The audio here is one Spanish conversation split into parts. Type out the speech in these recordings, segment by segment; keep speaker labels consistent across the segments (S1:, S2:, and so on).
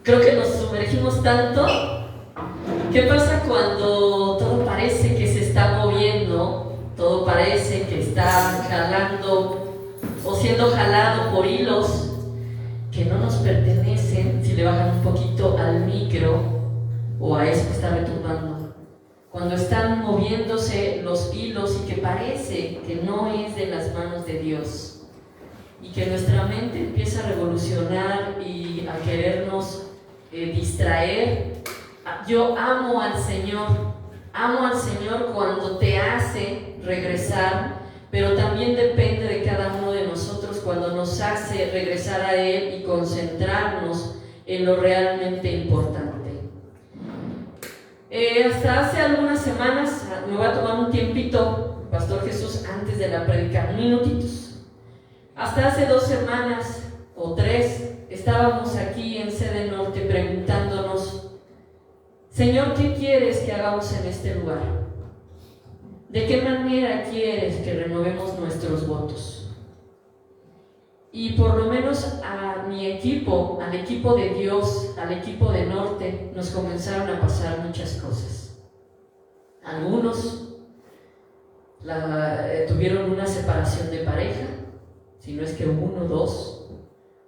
S1: creo que nos sumergimos tanto. ¿Qué pasa cuando todo parece que se está moviendo? Todo parece que está jalando o siendo jalado por hilos que no nos pertenecen. Si le bajan un poquito al micro o a eso que está retumbando, cuando están moviéndose los hilos y que parece que no es de las manos de Dios, y que nuestra mente empieza a revolucionar y a querernos distraer. Yo amo al Señor cuando te hace regresar, pero también depende de cada uno de nosotros cuando nos hace regresar a Él y concentrarnos en lo realmente importante. Hasta hace algunas semanas, me voy a tomar un tiempito, Pastor Jesús, antes de la predica, minutitos. Hasta hace 2 semanas o 3 estábamos aquí en Sede Norte preguntándonos: Señor, ¿qué quieres que hagamos en este lugar? ¿De qué manera quieres que renovemos nuestros votos? Y por lo menos a mi equipo, al equipo de Dios, al equipo de Norte, nos comenzaron a pasar muchas cosas. Algunos tuvieron una separación de pareja, si no es que 1 o 2.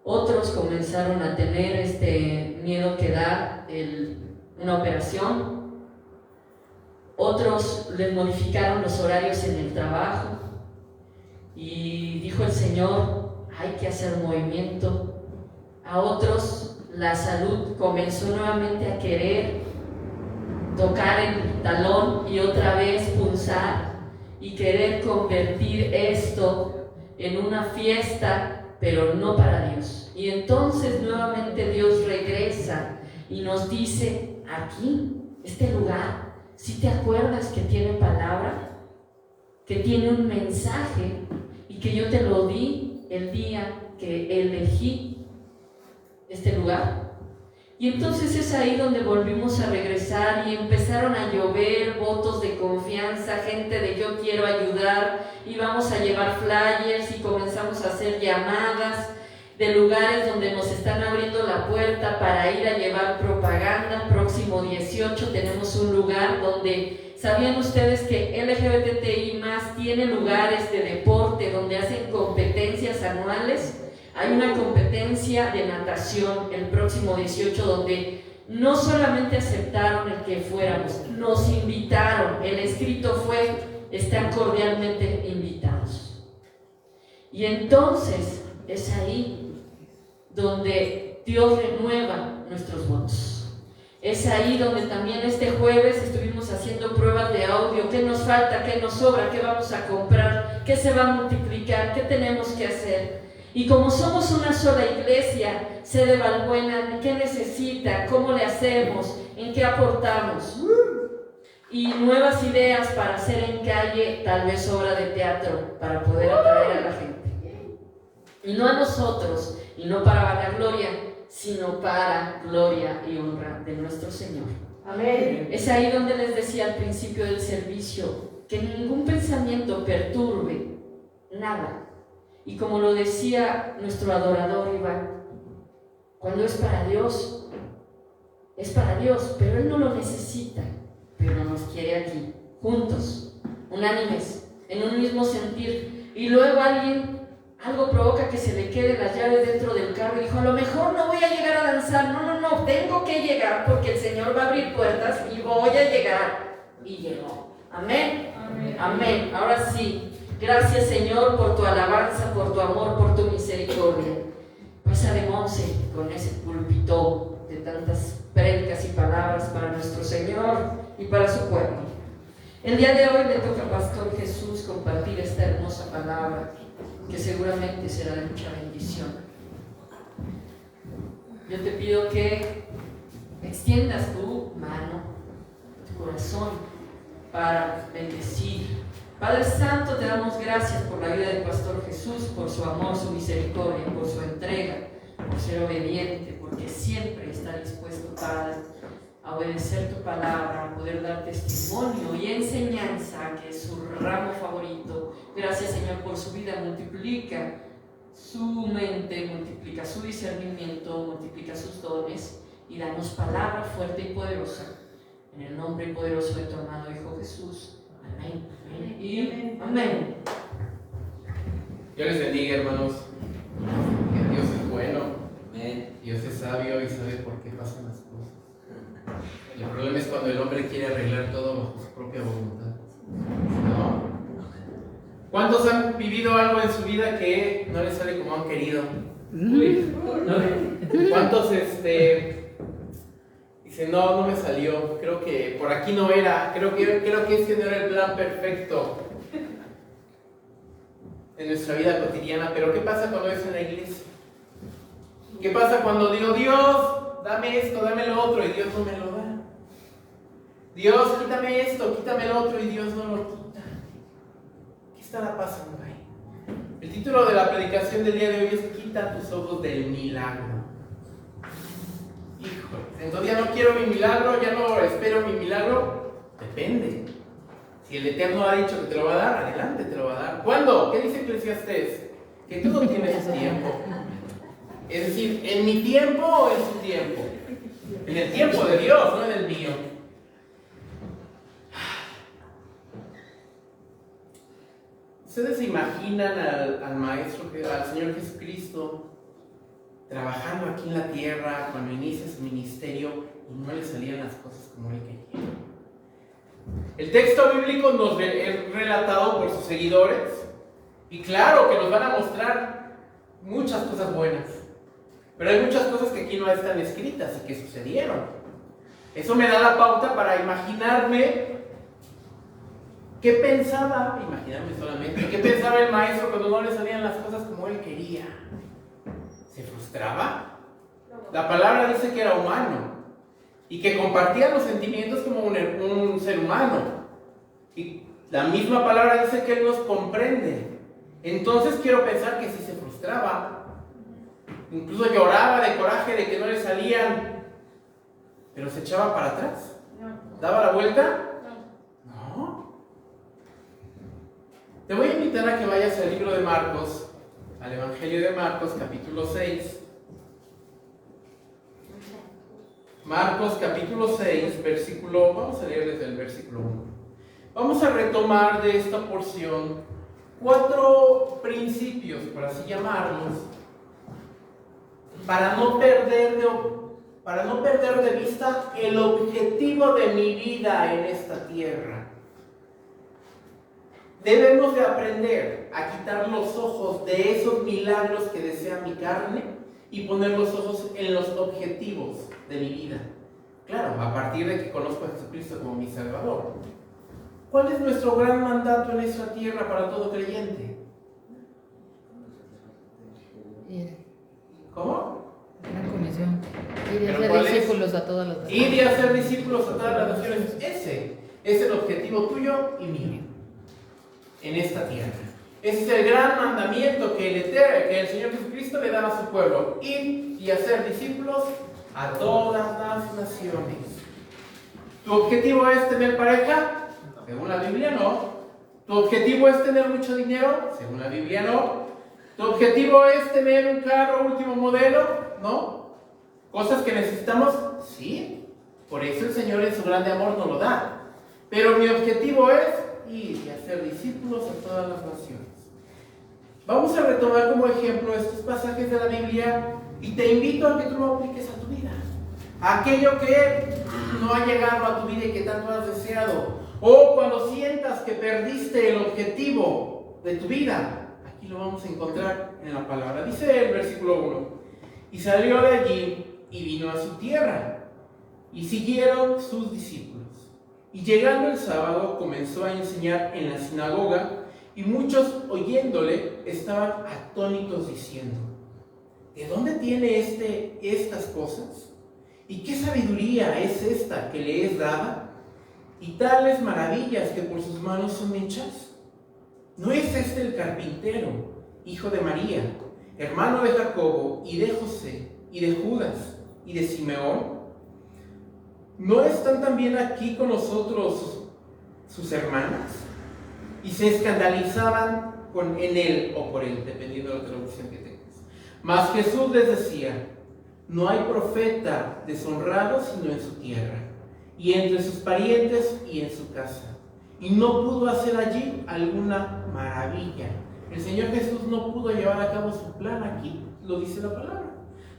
S1: Otros comenzaron a tener este miedo que da una operación. Otros les modificaron los horarios en el trabajo y dijo el Señor: hay que hacer movimiento. A otros la salud comenzó nuevamente a querer tocar el talón y otra vez pulsar y querer convertir esto en una fiesta, pero no para Dios. Y entonces nuevamente Dios regresa y nos dice: aquí, este lugar, si te acuerdas que tiene palabra, que tiene un mensaje y que yo te lo di el día que elegí este lugar. Y entonces es ahí donde volvimos a regresar y empezaron a llover votos de confianza, gente de yo quiero ayudar, y vamos a llevar flyers y comenzamos a hacer llamadas de lugares donde nos están abriendo la puerta para ir a llevar propaganda. Próximo 18 tenemos un lugar donde, ¿sabían ustedes que LGBTI+ tiene lugares de deporte donde hacen competencias anuales? Hay una competencia de natación el próximo 18 donde no solamente aceptaron el que fuéramos, nos invitaron. El escrito fue: están cordialmente invitados. Y entonces es ahí donde Dios renueva nuestros votos. Es ahí donde también este jueves estuvimos haciendo pruebas de audio. ¿Qué nos falta? ¿Qué nos sobra? ¿Qué vamos a comprar? ¿Qué se va a multiplicar? ¿Qué tenemos que hacer? Y como somos una sola iglesia, Sede Valbuena, ¿qué necesita? ¿Cómo le hacemos? ¿En qué aportamos? Y nuevas ideas para hacer en calle, tal vez obra de teatro, para poder atraer a la gente. Y no a nosotros, y no para vanagloria, sino para gloria y honra de nuestro Señor.
S2: Amén.
S1: Es ahí donde les decía al principio del servicio, que ningún pensamiento perturbe nada. Y como lo decía nuestro adorador Iván, cuando es para Dios, es para Dios, pero Él no lo necesita, pero nos quiere aquí, juntos, unánimes, en un mismo sentir. Y luego algo provoca que se le quede las llaves dentro del carro y dijo: a lo mejor no voy a llegar a danzar. No, tengo que llegar porque el Señor va a abrir puertas y voy a llegar. Y llegó. Amén.
S2: Amén.
S1: Amén. Ahora sí. Gracias, Señor, por tu alabanza, por tu amor, por tu misericordia. Pasa de Monse con ese púlpito de tantas prédicas y palabras para nuestro Señor y para su pueblo. El día de hoy le toca a Pastor Jesús compartir esta hermosa palabra que seguramente será de mucha bendición. Yo te pido que extiendas tu mano, tu corazón, para bendecir. Padre Santo, te damos gracias por la vida del Pastor Jesús, por su amor, su misericordia, por su entrega, por ser obediente, porque siempre está dispuesto, Padre, a obedecer tu palabra, a poder dar testimonio y enseñanza, que es su ramo favorito. Gracias, Señor, por su vida. Multiplica su mente, multiplica su discernimiento, multiplica sus dones y danos palabra fuerte y poderosa. En el nombre poderoso de tu amado Hijo Jesús. Amén. Amén. Y amén.
S2: Dios les bendiga, hermanos. Que Dios es bueno. Amén. Dios es sabio y sabe por qué pasan las cosas. El problema es cuando el hombre quiere arreglar todo bajo su propia voluntad. ¿No? ¿Cuántos han vivido algo en su vida que no les sale como han querido? ¿Cuántos dicen, no me salió, creo que por aquí no era, creo que ese no era el plan perfecto en nuestra vida cotidiana? Pero ¿qué pasa cuando es en la iglesia? ¿Qué pasa cuando digo, Dios, dame esto, dame lo otro, y Dios no me lo da? Dios, quítame esto, quítame lo otro, y Dios no lo quita. ¿Qué estará pasando ahí? El título de la predicación del día de hoy es Quita tus ojos del milagro. Híjole, entonces ya no quiero mi milagro, ya no espero mi milagro. Depende. Si el Eterno ha dicho que te lo va a dar, adelante, te lo va a dar. ¿Cuándo? ¿Qué dice Eclesiastés? Que todo tiene su tiempo. Es decir, ¿en mi tiempo o en su tiempo? En el tiempo de Dios, no en el mío. ¿Ustedes se imaginan al Maestro, al Señor Jesucristo, trabajando aquí en la tierra cuando inicia su ministerio y no le salían las cosas como él quería? El texto bíblico nos es relatado por sus seguidores y claro que nos van a mostrar muchas cosas buenas, pero hay muchas cosas que aquí no están escritas y que sucedieron. Eso me da la pauta para imaginarme qué pensaba, qué pensaba el maestro cuando no le salían las cosas como él quería. ¿Se frustraba? La palabra dice que era humano y que compartía los sentimientos como un ser humano. Y la misma palabra dice que él nos comprende. Entonces quiero pensar que sí se frustraba. Incluso lloraba de coraje de que no le salían. Pero se echaba para atrás. ¿Daba la vuelta? No. Te voy a invitar a que vayas al libro de Marcos, al Evangelio de Marcos, capítulo 6. Marcos, capítulo 6, vamos a leer desde el versículo 1. Vamos a retomar de esta porción 4 principios, por así llamarlos, para no perder de vista el objetivo de mi vida en esta tierra. Debemos de aprender a quitar los ojos de esos milagros que desea mi carne y poner los ojos en los objetivos de mi vida. Claro, a partir de que conozco a Jesucristo como mi Salvador. ¿Cuál es nuestro gran mandato en esta tierra para todo creyente? ¿Cómo?
S3: Una comisión. Ir y hacer discípulos a todas las naciones.
S2: Ir y hacer discípulos a todas las naciones. Ese es el objetivo tuyo y mío en esta tierra. Ese es el gran mandamiento que el Señor Jesucristo le da a su pueblo. Ir y hacer discípulos a todas las naciones. ¿Tu objetivo es tener pareja? Según la Biblia, no. ¿Tu objetivo es tener mucho dinero? Según la Biblia, no. ¿Tu objetivo es tener un carro último modelo? No. ¿Cosas que necesitamos? Sí. Por eso el Señor en su grande amor nos lo da. Pero mi objetivo es ir y hacer discípulos a todas las naciones. Vamos a retomar como ejemplo estos pasajes de la Biblia y te invito a que tú lo apliques a tu vida. Aquello que no ha llegado a tu vida y que tanto has deseado. O cuando sientas que perdiste el objetivo de tu vida. Aquí lo vamos a encontrar en la palabra. Dice el versículo 1. Y salió de allí y vino a su tierra. Y siguieron sus discípulos. Y llegando el sábado comenzó a enseñar en la sinagoga. Y muchos oyéndole estaban atónitos diciendo: ¿de dónde tiene estas cosas? ¿Y qué sabiduría es esta que le es dada? Y tales maravillas que por sus manos son hechas. ¿No es este el carpintero, hijo de María, hermano de Jacobo, y de José, y de Judas, y de Simeón? ¿No están también aquí con nosotros sus hermanas? Y se escandalizaban en él o por él, dependiendo de la traducción que tengas. Mas Jesús les decía: no hay profeta deshonrado sino en su tierra, y entre sus parientes y en su casa. Y no pudo hacer allí alguna maravilla. El Señor Jesús no pudo llevar a cabo su plan aquí, lo dice la palabra.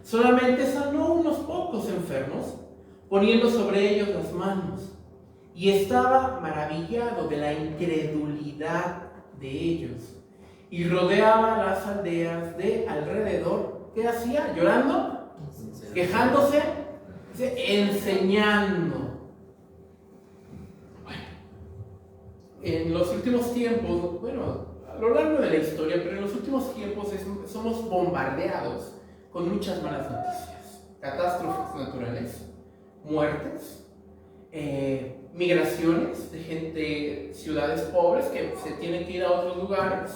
S2: Solamente sanó unos pocos enfermos, poniendo sobre ellos las manos. Y estaba maravillado de la incredulidad de ellos. Y rodeaba las aldeas de alrededor. ¿Qué hacía? ¿Llorando? ¿Quejándose? Enseñando. Bueno, en los últimos tiempos, a lo largo de la historia, pero en los últimos tiempos somos bombardeados con muchas malas noticias. Catástrofes naturales, muertes, migraciones de gente, ciudades pobres que se tienen que ir a otros lugares.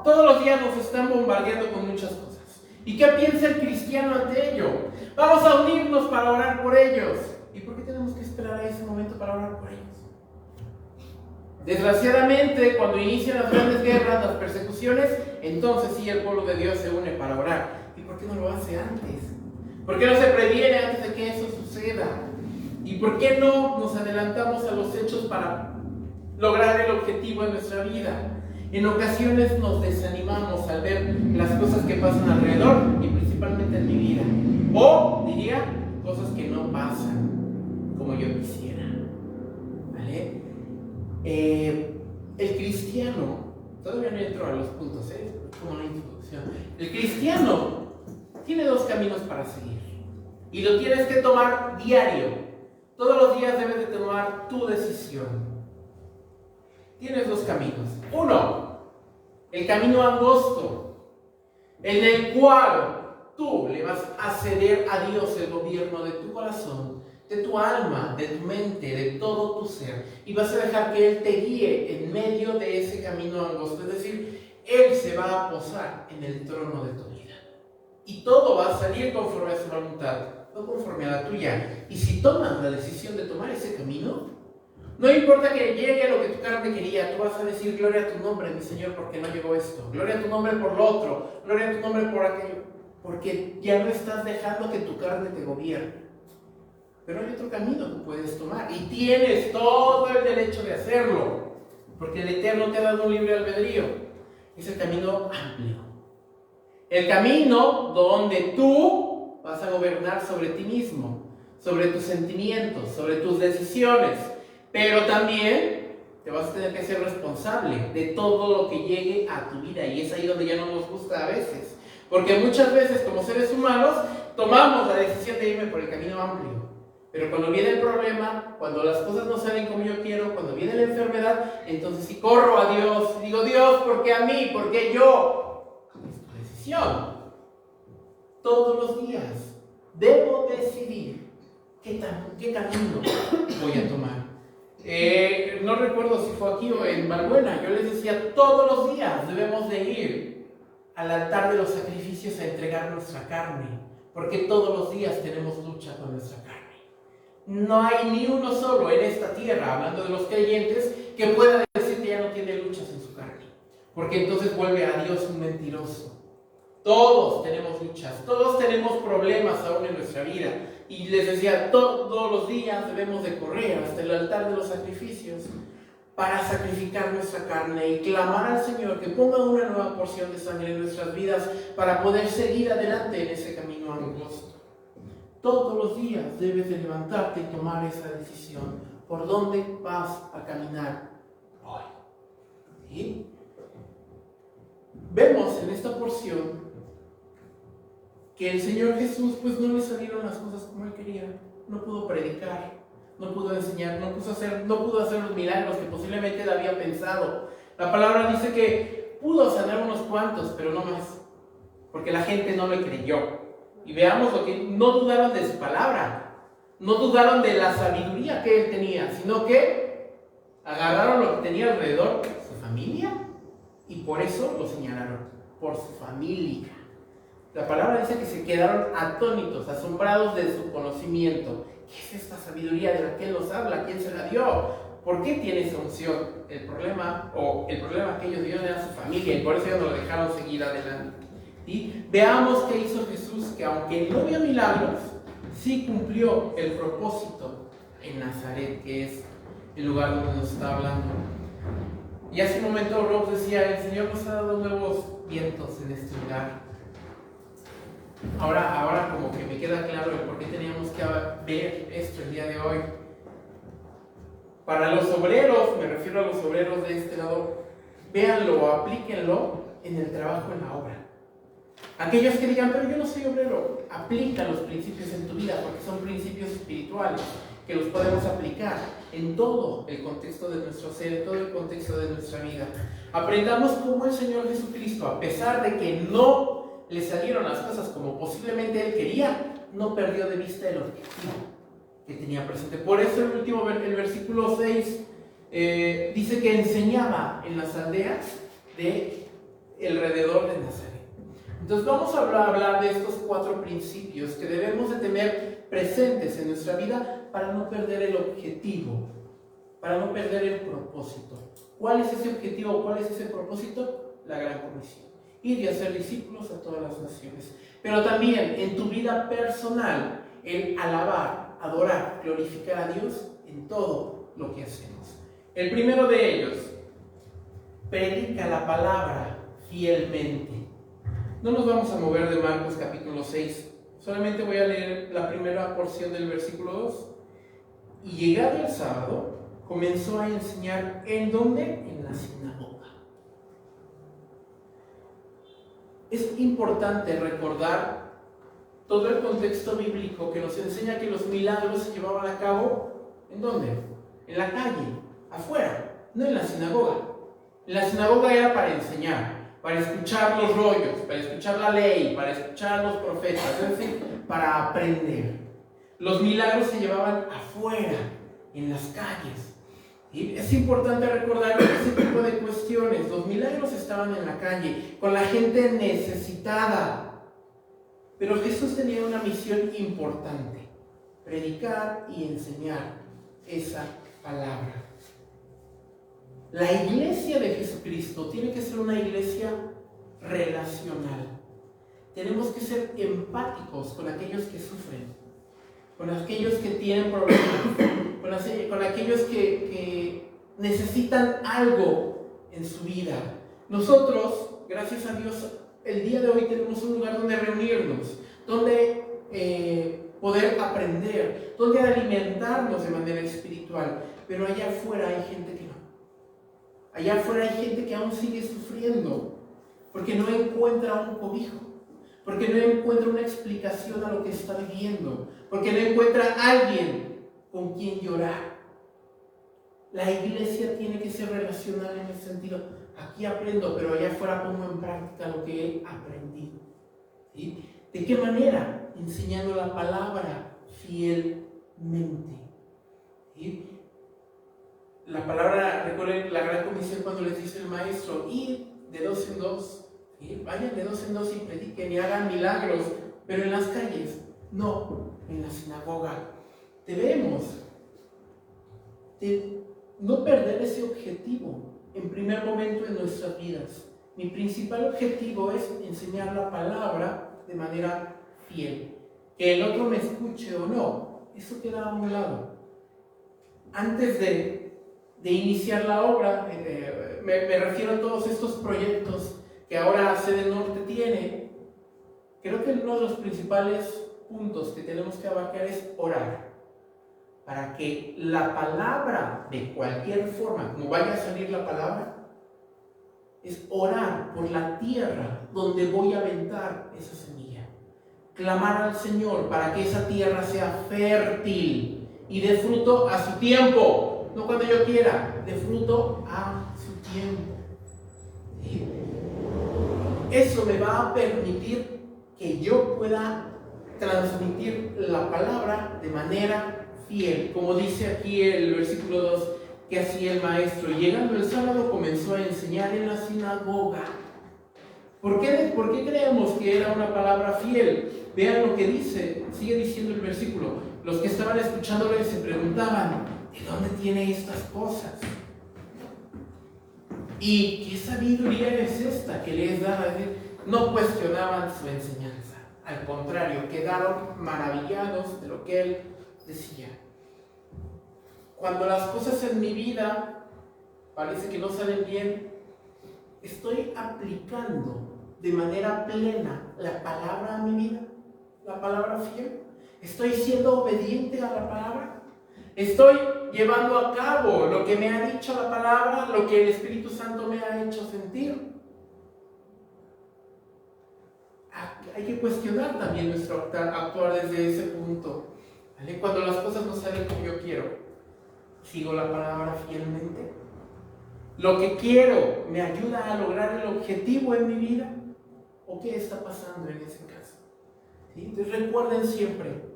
S2: Todos los días nos están bombardeando con muchas cosas. ¿Y qué piensa el cristiano ante ello? Vamos a unirnos para orar por ellos. ¿Y por qué tenemos que esperar a ese momento para orar por ellos? Desgraciadamente, cuando inician las grandes guerras, las persecuciones, entonces sí el pueblo de Dios se une para orar. ¿Y por qué no lo hace antes? ¿Por qué no se previene antes de que eso suceda? ¿Y por qué no nos adelantamos a los hechos para lograr el objetivo en nuestra vida? En ocasiones nos desanimamos al ver las cosas que pasan alrededor y principalmente en mi vida. O, diría, cosas que no pasan como yo quisiera. ¿Vale? El cristiano, todavía no entro a los puntos, como una introducción. El cristiano tiene dos caminos para seguir y lo tienes que tomar diario. Todos los días debes de tomar tu decisión. Tienes dos caminos. Uno, el camino angosto, en el cual tú le vas a ceder a Dios el gobierno de tu corazón, de tu alma, de tu mente, de todo tu ser, y vas a dejar que Él te guíe en medio de ese camino angosto. Es decir, Él se va a posar en el trono de tu vida y todo va a salir conforme a su voluntad, no conforme a la tuya. Y si tomas la decisión de tomar ese camino, no importa que llegue lo que tu carne quería, tú vas a decir: gloria a tu nombre, mi Señor, porque no llegó esto, gloria a tu nombre por lo otro, gloria a tu nombre por aquello, porque ya no estás dejando que tu carne te gobierne. Pero hay otro camino que puedes tomar y tienes todo el derecho de hacerlo, porque el Eterno te ha dado un libre albedrío. Es el camino amplio, el camino donde tú vas a gobernar sobre ti mismo, sobre tus sentimientos, sobre tus decisiones, pero también te vas a tener que ser responsable de todo lo que llegue a tu vida. Y es ahí donde ya no nos gusta a veces, porque muchas veces como seres humanos tomamos la decisión de irme por el camino amplio, pero cuando viene el problema, cuando las cosas no salen como yo quiero, cuando viene la enfermedad, entonces sí corro a Dios y digo: Dios, ¿por qué a mí? ¿Por qué yo? Es tu decisión. Todos los días debo decidir qué camino voy a tomar. No recuerdo si fue aquí o en Valbuena, yo les decía: todos los días debemos de ir al altar de los sacrificios a entregar nuestra carne, porque todos los días tenemos lucha con nuestra carne. No hay ni uno solo en esta tierra, hablando de los creyentes, que pueda decir que ya no tiene luchas en su carne, porque entonces vuelve a Dios un mentiroso. Todos tenemos luchas, todos tenemos problemas aún en nuestra vida. Y les decía, todos los días debemos de correr hasta el altar de los sacrificios para sacrificar nuestra carne y clamar al Señor que ponga una nueva porción de sangre en nuestras vidas para poder seguir adelante en ese camino angosto. Todos los días debes de levantarte y tomar esa decisión. ¿Por dónde vas a caminar hoy? ¿Sí? Vemos en esta porción que el Señor Jesús pues no le salieron las cosas como Él quería. No pudo predicar, no pudo enseñar, no pudo hacer los milagros que posiblemente Él había pensado. La palabra dice que pudo sanar unos cuantos, pero no más, porque la gente no le creyó. Y veamos lo que no dudaron de su palabra, no dudaron de la sabiduría que Él tenía, sino que agarraron lo que tenía alrededor, su familia, y por eso lo señalaron, por su familia. La palabra dice que se quedaron atónitos, asombrados de su conocimiento. ¿Qué es esta sabiduría de la que Él nos habla? ¿Quién se la dio? ¿por qué tiene esa unción? El problema que ellos vieron era su familia y por eso ellos no lo dejaron seguir adelante. ¿Sí? Veamos qué hizo Jesús, que aunque no vio milagros, sí cumplió el propósito en Nazaret, que es el lugar donde nos está hablando. Y hace un momento Rob decía, el Señor nos ha dado nuevos vientos en este lugar. Ahora como que me queda claro el por qué teníamos que ver esto el día de hoy. Para los obreros, me refiero a los obreros de este lado, véanlo o aplíquenlo en el trabajo, en la obra. Aquellos que digan, pero yo no soy obrero, aplica los principios en tu vida, porque son principios espirituales que los podemos aplicar en todo el contexto de nuestro ser, en todo el contexto de nuestra vida. Aprendamos cómo el Señor Jesucristo, a pesar de que no le salieron las cosas como posiblemente Él quería, no perdió de vista el objetivo que tenía presente. Por eso el versículo 6 dice que enseñaba en las aldeas de alrededor de Nazaret. Entonces vamos a hablar de estos 4 principios que debemos de tener presentes en nuestra vida para no perder el objetivo, para no perder el propósito. ¿Cuál es ese objetivo? ¿Cuál es ese propósito? La gran comisión. Ir y hacer discípulos a todas las naciones. Pero también en tu vida personal, el alabar, adorar, glorificar a Dios en todo lo que hacemos. El primero de ellos, predica la palabra fielmente. No nos vamos a mover de Marcos capítulo 6, solamente voy a leer la primera porción del versículo 2. Y llegado el sábado, comenzó a enseñar, ¿en dónde? En la sinagoga. Es importante recordar todo el contexto bíblico que nos enseña que los milagros se llevaban a cabo, ¿en dónde? En la calle, afuera, no en la sinagoga. En la sinagoga era para enseñar, para escuchar los rollos, para escuchar la ley, para escuchar a los profetas, es decir, para aprender. Los milagros se llevaban afuera, en las calles. Y es importante recordar ese tipo de cuestiones. Los milagros estaban en la calle, con la gente necesitada. Pero Jesús tenía una misión importante: predicar y enseñar esa palabra. La iglesia de Jesucristo tiene que ser una iglesia relacional. Tenemos que ser empáticos con aquellos que sufren, con aquellos que tienen problemas, con aquellos que necesitan algo en su vida. Nosotros, gracias a Dios, el día de hoy tenemos un lugar donde reunirnos, donde poder aprender, donde alimentarnos de manera espiritual. Pero allá afuera hay gente que no. Allá afuera hay gente que aún sigue sufriendo porque no encuentra un cobijo, porque no encuentra una explicación a lo que está viviendo, porque no encuentra a alguien con quien llorar. La iglesia tiene que ser relacional en ese sentido. Aquí aprendo, pero allá afuera pongo en práctica lo que he aprendido. ¿Sí? ¿De qué manera? Enseñando la palabra fielmente. ¿Sí? La palabra, recuerden la gran comisión cuando les dice el maestro, ir de 2 en 2, ¿sí? Vayan de 2 en 2 y prediquen y hagan milagros, pero en las calles, no en la sinagoga. Debemos de no perder ese objetivo en primer momento en nuestras vidas. Mi principal objetivo es enseñar la palabra de manera fiel. Que el otro me escuche o no, eso queda a un lado. Antes de iniciar la obra, me refiero a todos estos proyectos que ahora Sede Norte tiene. Creo que uno de los principales puntos que tenemos que abarcar es orar para que la palabra, de cualquier forma, como vaya a salir la palabra, es orar por la tierra donde voy a aventar esa semilla. Clamar al Señor para que esa tierra sea fértil y dé fruto a su tiempo. No cuando yo quiera, de fruto a su tiempo. ¿Sí? Eso me va a permitir que yo pueda transmitir la palabra de manera fiel. Como dice aquí el versículo 2, que hacía el maestro. Llegando el sábado comenzó a enseñar en la sinagoga. ¿Por qué creemos que era una palabra fiel? Vean lo que dice, sigue diciendo el versículo. Los que estaban escuchándole se preguntaban, ¿de ¿De dónde tiene estas cosas? ¿Y qué sabiduría es esta que les da? No cuestionaban su enseñanza. Al contrario, quedaron maravillados de lo que él decía. Cuando las cosas en mi vida parece que no salen bien, ¿estoy aplicando de manera plena la palabra a mi vida? ¿La palabra fiel? ¿Estoy siendo obediente a la palabra? ¿Estoy llevando a cabo lo que me ha dicho la palabra, lo que el Espíritu Santo me ha hecho sentir? Hay que cuestionar también nuestro actuar desde ese punto. ¿Vale? Cuando las cosas no salen como yo quiero, ¿sigo la palabra fielmente? ¿Lo que quiero me ayuda a lograr el objetivo en mi vida? ¿O qué está pasando en ese caso? ¿Sí? Entonces recuerden siempre,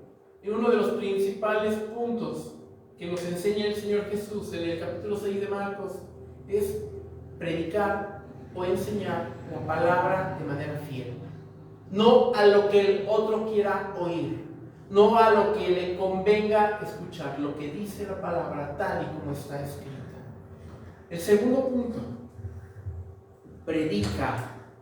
S2: uno de los principales puntos que nos enseña el Señor Jesús en el capítulo 6 de Marcos es predicar o enseñar la palabra de manera fiel. No a lo que el otro quiera oír, no a lo que le convenga escuchar, lo que dice la palabra tal y como está escrita. El segundo punto, predica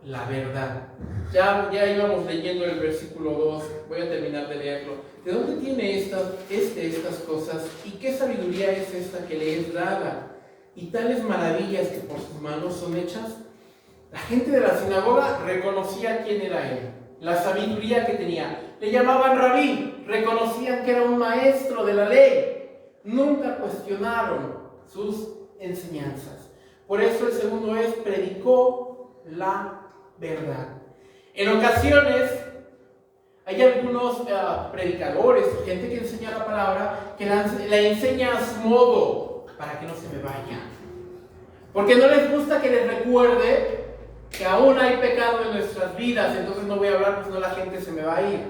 S2: la verdad. Ya íbamos leyendo el versículo 2, voy a terminar de leerlo. ¿De dónde tiene estas cosas? ¿Y qué sabiduría es esta que le es dada? Y tales maravillas que por sus manos son hechas. La gente de la sinagoga reconocía quién era él, la sabiduría que tenía. Le llamaban rabí, reconocían que era un maestro de la ley. Nunca cuestionaron sus enseñanzas. Por eso el segundo es, predicó la verdad. En ocasiones hay algunos predicadores, gente que enseña la palabra, que la enseña a su modo, para que no se me vaya. Porque no les gusta que les recuerde que aún hay pecado en nuestras vidas, entonces no voy a hablar, pues no, la gente se me va a ir.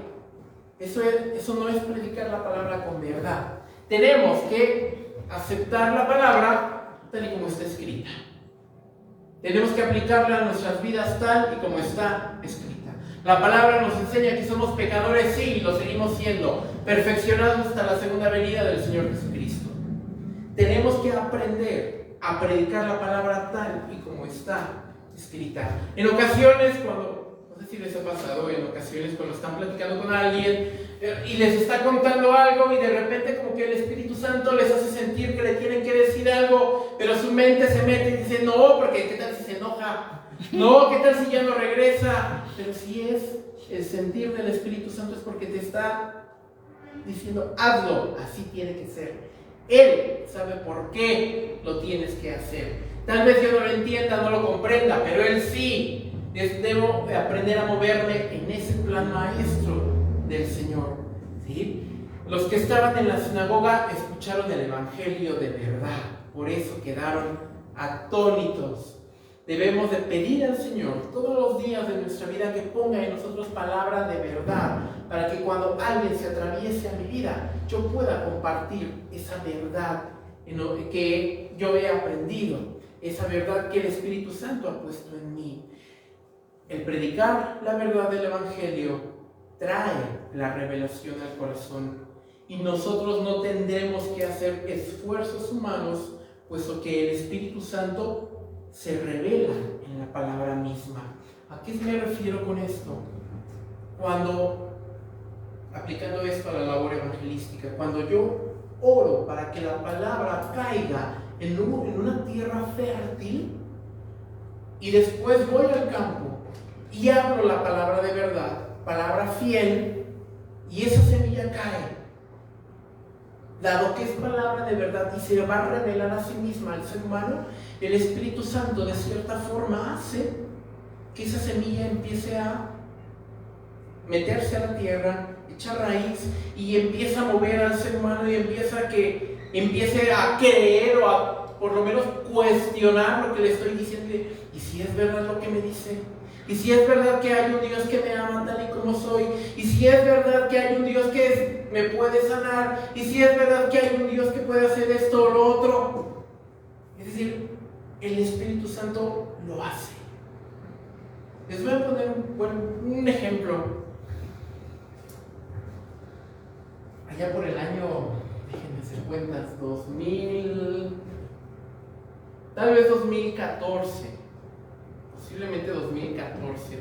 S2: Eso no es predicar la palabra con verdad. Tenemos que aceptar la palabra tal y como está escrita. Tenemos que aplicarla a nuestras vidas tal y como está escrita. La palabra nos enseña que somos pecadores, sí, y lo seguimos siendo, perfeccionados hasta la segunda venida del Señor Jesucristo. Tenemos que aprender a predicar la palabra tal y como está escrita. En ocasiones, no sé si les ha pasado, en ocasiones cuando están platicando con alguien y les está contando algo y de repente como que el Espíritu Santo les hace sentir que le tienen que decir algo, pero su mente se mete y dice no, porque ¿qué tal si se enoja? No, ¿qué tal si ya no regresa? Pero si es el sentir del Espíritu Santo es porque te está diciendo hazlo, así tiene que ser. Él sabe por qué lo tienes que hacer. Tal vez yo no lo entienda, no lo comprenda, pero Él sí. Debo aprender a moverme en ese plan maestro del Señor. ¿Sí? Los que estaban en la sinagoga escucharon el Evangelio de verdad, por eso quedaron atónitos. Debemos de pedir al Señor todos los días de nuestra vida que ponga en nosotros palabra de verdad, para que cuando alguien se atraviese a mi vida, yo pueda compartir esa verdad que yo he aprendido, esa verdad que el Espíritu Santo ha puesto en mí. El predicar la verdad del Evangelio trae la revelación al corazón y nosotros no tendremos que hacer esfuerzos humanos, puesto que el Espíritu Santo se revela en la palabra misma. ¿A qué me refiero con esto? Aplicando esto a la labor evangelística, cuando yo oro para que la palabra caiga en una tierra fértil y después voy al campo y hablo la palabra de verdad, palabra fiel, y esa semilla cae, dado que es palabra de verdad y se va a revelar a sí misma al ser humano, el Espíritu Santo de cierta forma hace que esa semilla empiece a meterse a la tierra, echar raíz y empieza a mover al ser humano y empiece a creer o a por lo menos cuestionar lo que le estoy diciendo. ¿Y si es verdad lo que me dice? ¿Y si es verdad que hay un Dios que me ama tal y como soy? ¿Y si es verdad que hay un Dios que me puede sanar? ¿Y si es verdad que hay un Dios que puede hacer esto o lo otro? Es decir, el Espíritu Santo lo hace. Les voy a poner un ejemplo. Allá por el año, déjenme hacer cuentas, 2000 tal vez 2014, posiblemente 2014.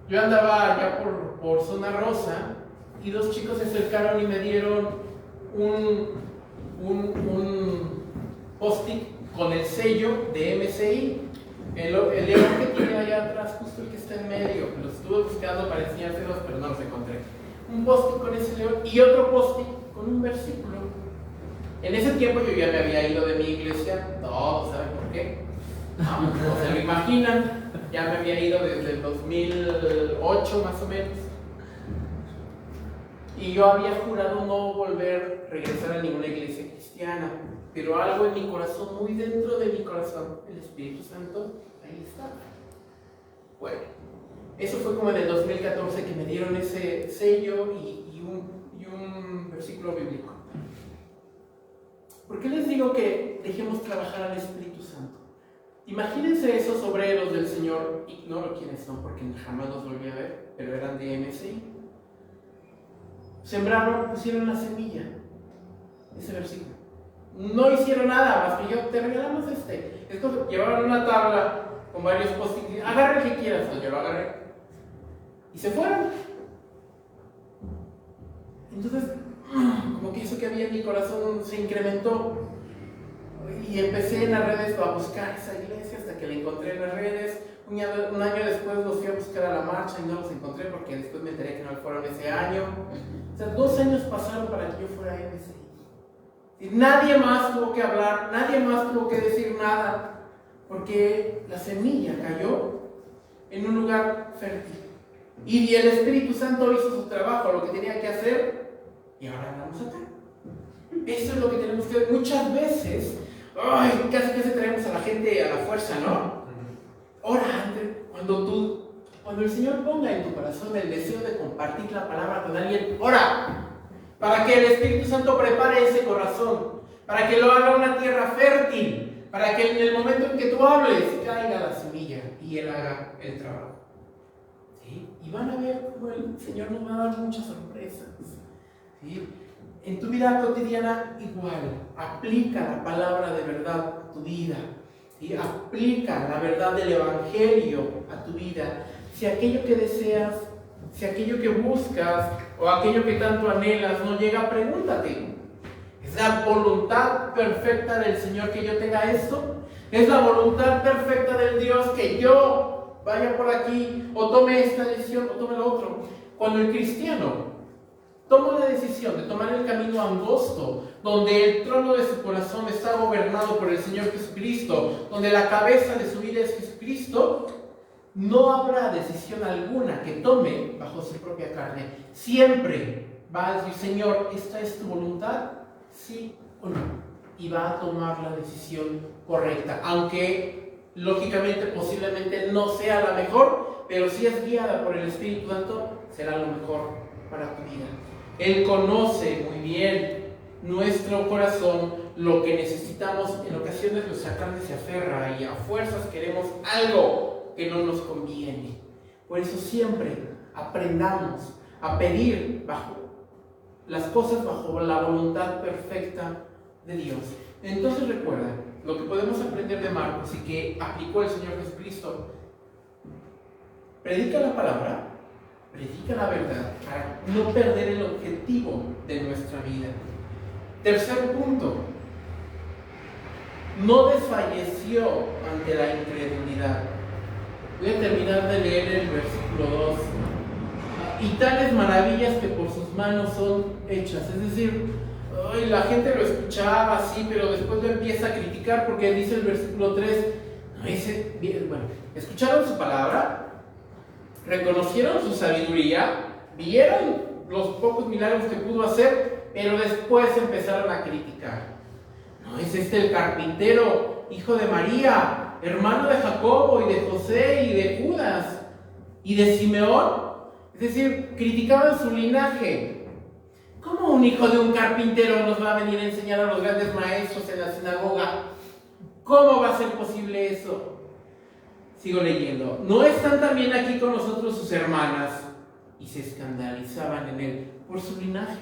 S2: Yo andaba allá por Zona Rosa y dos chicos se acercaron y me dieron un post-it con el sello de MCI. El león que tiene allá atrás, justo el que está en medio, los estuve buscando para enseñárselos, pero no los encontré. Un post-it con ese león y otro post-it con un versículo. En ese tiempo yo ya me había ido de mi iglesia, todos saben por qué, no se lo imaginan, ya me había ido desde el 2008 más o menos. Y yo había jurado no volver a regresar a ninguna iglesia cristiana, pero algo en mi corazón, muy dentro de mi corazón, el Espíritu Santo, ahí está. Bueno, eso fue como en el 2014 que me dieron ese sello y un versículo bíblico. ¿Por qué les digo que dejemos trabajar al Espíritu Santo? Imagínense esos obreros del Señor, ignoro quiénes son porque jamás los volví a ver, pero eran de MCI. Sembraron, pusieron la semilla, ese versículo. No hicieron nada más que yo, te regalamos este. Estos llevaban una tabla con varios post-its, agarra el que quieras, pues yo lo agarré. Y se fueron. Entonces, como que eso que había en mi corazón se incrementó. Y empecé en las redes a buscar esa iglesia hasta que la encontré en las redes. Un año después los fui a buscar a la marcha y no los encontré porque después me enteré que no fueron ese año. O sea, 2 años pasaron para que yo fuera a MCI. Y nadie más tuvo que hablar, nadie más tuvo que decir nada, porque la semilla cayó en un lugar fértil. Y el Espíritu Santo hizo su trabajo, lo que tenía que hacer, y ahora andamos acá. Eso es lo que tenemos que ver. Muchas veces, casi traemos a la gente a la fuerza, ¿no? Ora antes, cuando el Señor ponga en tu corazón el deseo de compartir la palabra con alguien, ora, para que el Espíritu Santo prepare ese corazón, para que lo haga una tierra fértil, para que en el momento en que tú hables caiga la semilla y Él haga el trabajo. ¿Sí? Y van a ver cómo el Señor nos va a dar muchas sorpresas. ¿Sí? En tu vida cotidiana igual, aplica la palabra de verdad a tu vida. ¿Sí? Aplica la verdad del Evangelio a tu vida. Si aquello que deseas, si aquello que buscas o aquello que tanto anhelas no llega, pregúntate: ¿es la voluntad perfecta del Señor que yo tenga esto? ¿Es la voluntad perfecta del Dios que yo vaya por aquí o tome esta decisión o tome lo otro? Cuando el cristiano toma la decisión de tomar el camino angosto, donde el trono de su corazón está gobernado por el Señor Jesucristo, donde la cabeza de su vida es Jesucristo, no habrá decisión alguna que tome bajo su propia carne. Siempre va a decir: Señor, ¿esta es tu voluntad? ¿Sí o no? Y va a tomar la decisión correcta, aunque lógicamente posiblemente no sea la mejor, pero si es guiada por el Espíritu Santo, será lo mejor para tu vida. Él conoce muy bien nuestro corazón, lo que necesitamos. En ocasiones nuestra carne se aferra y a fuerzas queremos algo que no nos conviene. Por eso siempre aprendamos a pedir las cosas bajo la voluntad perfecta de Dios. Entonces recuerda lo que podemos aprender de Marcos y que aplicó el Señor Jesucristo: predica la palabra, predica la verdad para no perder el objetivo de nuestra vida. Tercer punto: no desfalleció ante la incredulidad. Voy a terminar de leer el versículo 2. Y tales maravillas que por sus manos son hechas. Es decir, la gente lo escuchaba así, pero después lo empieza a criticar porque dice el versículo 3, escucharon su palabra, reconocieron su sabiduría, vieron los pocos milagros que pudo hacer, pero después empezaron a criticar. ¿No es este el carpintero, hijo de María, hermano de Jacobo y de José y de Judas y de Simeón? Es decir, criticaban su linaje. ¿Cómo un hijo de un carpintero nos va a venir a enseñar a los grandes maestros en la sinagoga? ¿Cómo va a ser posible eso? Sigo leyendo. ¿No están también aquí con nosotros sus hermanas? Y se escandalizaban en él por su linaje.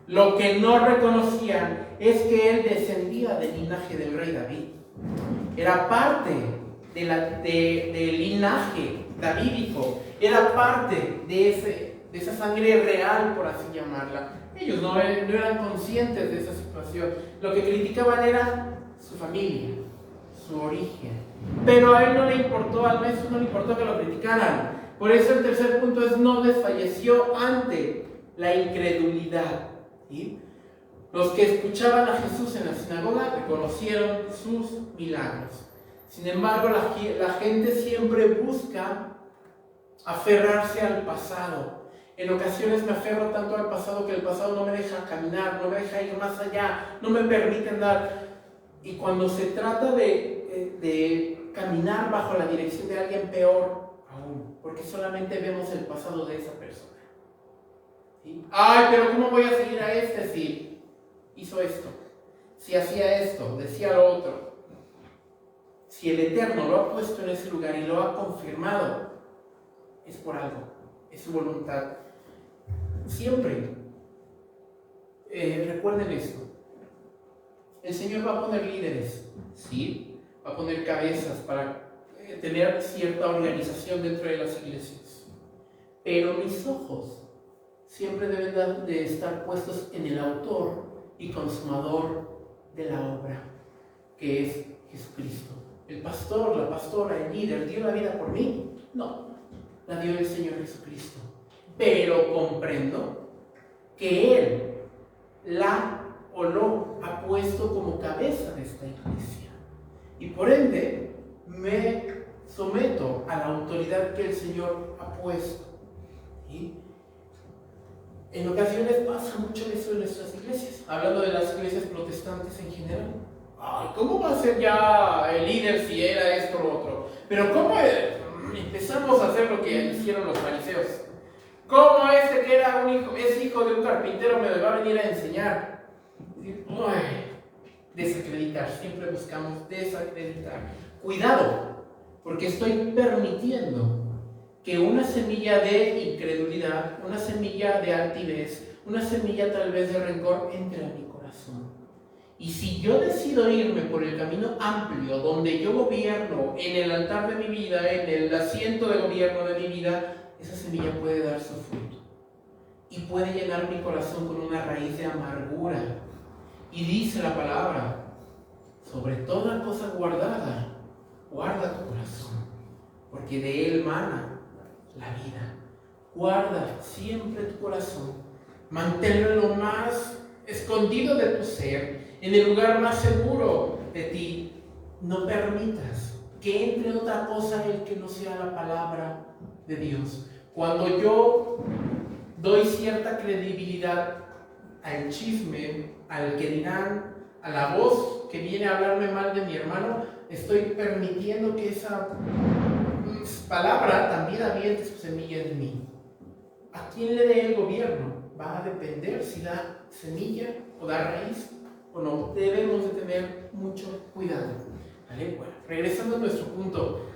S2: Lo que no reconocían es que él descendía del linaje del rey David. Era parte del linaje davídico, era parte de esa sangre real, por así llamarla. Ellos no eran conscientes de esa situación. Lo que criticaban era su familia, su origen. Pero a él no le importó, al maestro no le importó que lo criticaran. Por eso el tercer punto es: no desfalleció ante la incredulidad. ¿Sí? Los que escuchaban a Jesús en la sinagoga reconocieron sus milagros. Sin embargo, la gente siempre busca aferrarse al pasado. En ocasiones me aferro tanto al pasado que el pasado no me deja caminar, no me deja ir más allá, no me permite andar. Y cuando se trata de caminar bajo la dirección de alguien, peor aún, porque solamente vemos el pasado de esa persona. ¿Sí? Ay, pero ¿cómo voy a seguir a este si hizo esto? Si hacía esto, decía lo otro. Si el Eterno lo ha puesto en ese lugar y lo ha confirmado, es por algo, es su voluntad. Siempre recuerden esto: el Señor va a poner líderes, ¿sí? Va a poner cabezas para tener cierta organización dentro de las iglesias. Pero mis ojos siempre deben de estar puestos en el autor y consumador de la obra, que es Jesucristo. El pastor, la pastora, el líder, ¿dio la vida por mí? No, la dio el Señor Jesucristo. Pero comprendo que Él lo ha puesto como cabeza de esta iglesia. Y por ende, me someto a la autoridad que el Señor ha puesto. ¿Sí? En ocasiones pasa mucho eso en nuestras iglesias, hablando de las iglesias protestantes en general. Ay, ¿cómo va a ser ya el líder si era esto o lo otro? Pero ¿cómo empezamos a hacer lo que hicieron los fariseos? ¿Cómo este que era es hijo de un carpintero me va a venir a enseñar? Desacreditar, siempre buscamos desacreditar. Cuidado, porque estoy permitiendo que una semilla de incredulidad, una semilla de altivez, una semilla tal vez de rencor entre a mi corazón. Y si yo decido irme por el camino amplio, donde yo gobierno en el altar de mi vida, en el asiento de gobierno de mi vida, esa semilla puede dar su fruto. Y puede llenar mi corazón con una raíz de amargura. Y dice la palabra: sobre toda cosa guardada, guarda tu corazón, porque de él mana la vida. Guarda siempre tu corazón, manténlo en lo más escondido de tu ser, en el lugar más seguro de ti. No permitas que entre otra cosa el que no sea la palabra de Dios. Cuando yo doy cierta credibilidad al chisme, al que dirán, a la voz que viene a hablarme mal de mi hermano, estoy permitiendo que esa palabra también aviente su semilla en mí. ¿A quién le dé el gobierno? Va a depender si da semilla o da raíz o no. Debemos de tener mucho cuidado. ¿Vale? Bueno, regresando a nuestro punto,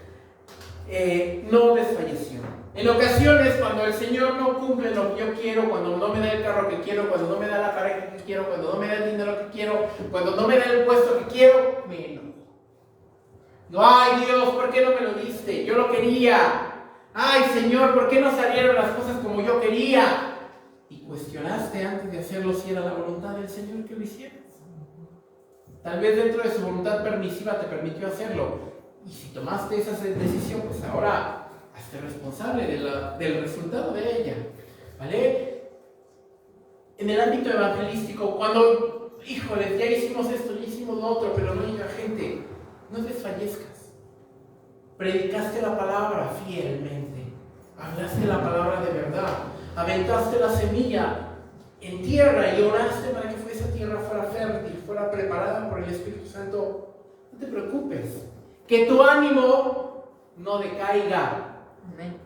S2: no desfalleció. En ocasiones, cuando el Señor no cumple lo que yo quiero, cuando no me da el carro que quiero, cuando no me da la pareja que quiero, cuando no me da el dinero que quiero, cuando no me da el puesto que quiero, me enojo. No, ay Dios, ¿por qué no me lo diste? Yo lo quería. Ay Señor, ¿por qué no salieron las cosas como yo quería? Y cuestionaste antes de hacerlo si era la voluntad del Señor que lo hicieras. Tal vez dentro de su voluntad permisiva te permitió hacerlo. Y si tomaste esa decisión, pues ahora hazte responsable del resultado de ella. ¿Vale? En el ámbito evangelístico, cuando, híjole, ya hicimos esto, ya hicimos lo otro, pero no llega gente, no desfallezcas. Predicaste la palabra fielmente, hablaste la palabra de verdad, aventaste la semilla en tierra y oraste para que esa tierra fuera fértil, fuera preparada por el Espíritu Santo. No te preocupes, que tu ánimo no decaiga.
S3: Amén.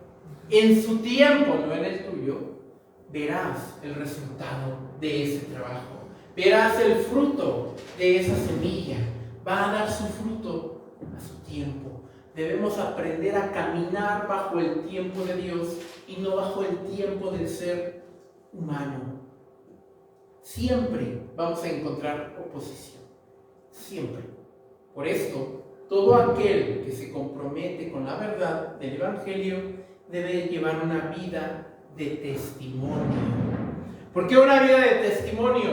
S2: En su tiempo, no en el tuyo, verás el resultado de ese trabajo, verás el fruto de esa semilla. Va a dar su fruto a su tiempo. Debemos aprender a caminar bajo el tiempo de Dios y no bajo el tiempo del ser humano. Siempre vamos a encontrar oposición, siempre. Por esto, todo aquel que se compromete con la verdad del Evangelio debe llevar una vida de testimonio. ¿Por qué una vida de testimonio?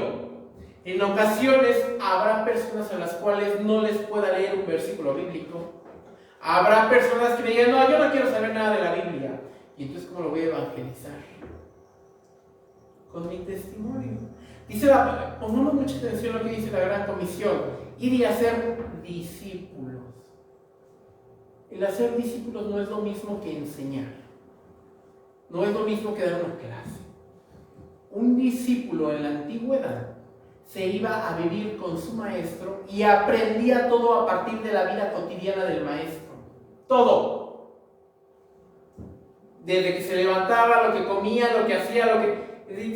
S2: En ocasiones habrá personas a las cuales no les pueda leer un versículo bíblico. Habrá personas que me digan, no, yo no quiero saber nada de la Biblia. Y entonces, ¿cómo lo voy a evangelizar? Con mi testimonio. Pongamos mucha atención a lo que dice la Gran Comisión: ir y hacer discípulos. El hacer discípulos no es lo mismo que enseñar. No es lo mismo que dar una clase. Un discípulo en la antigüedad se iba a vivir con su maestro y aprendía todo a partir de la vida cotidiana del maestro. Todo. Desde que se levantaba, lo que comía, lo que hacía,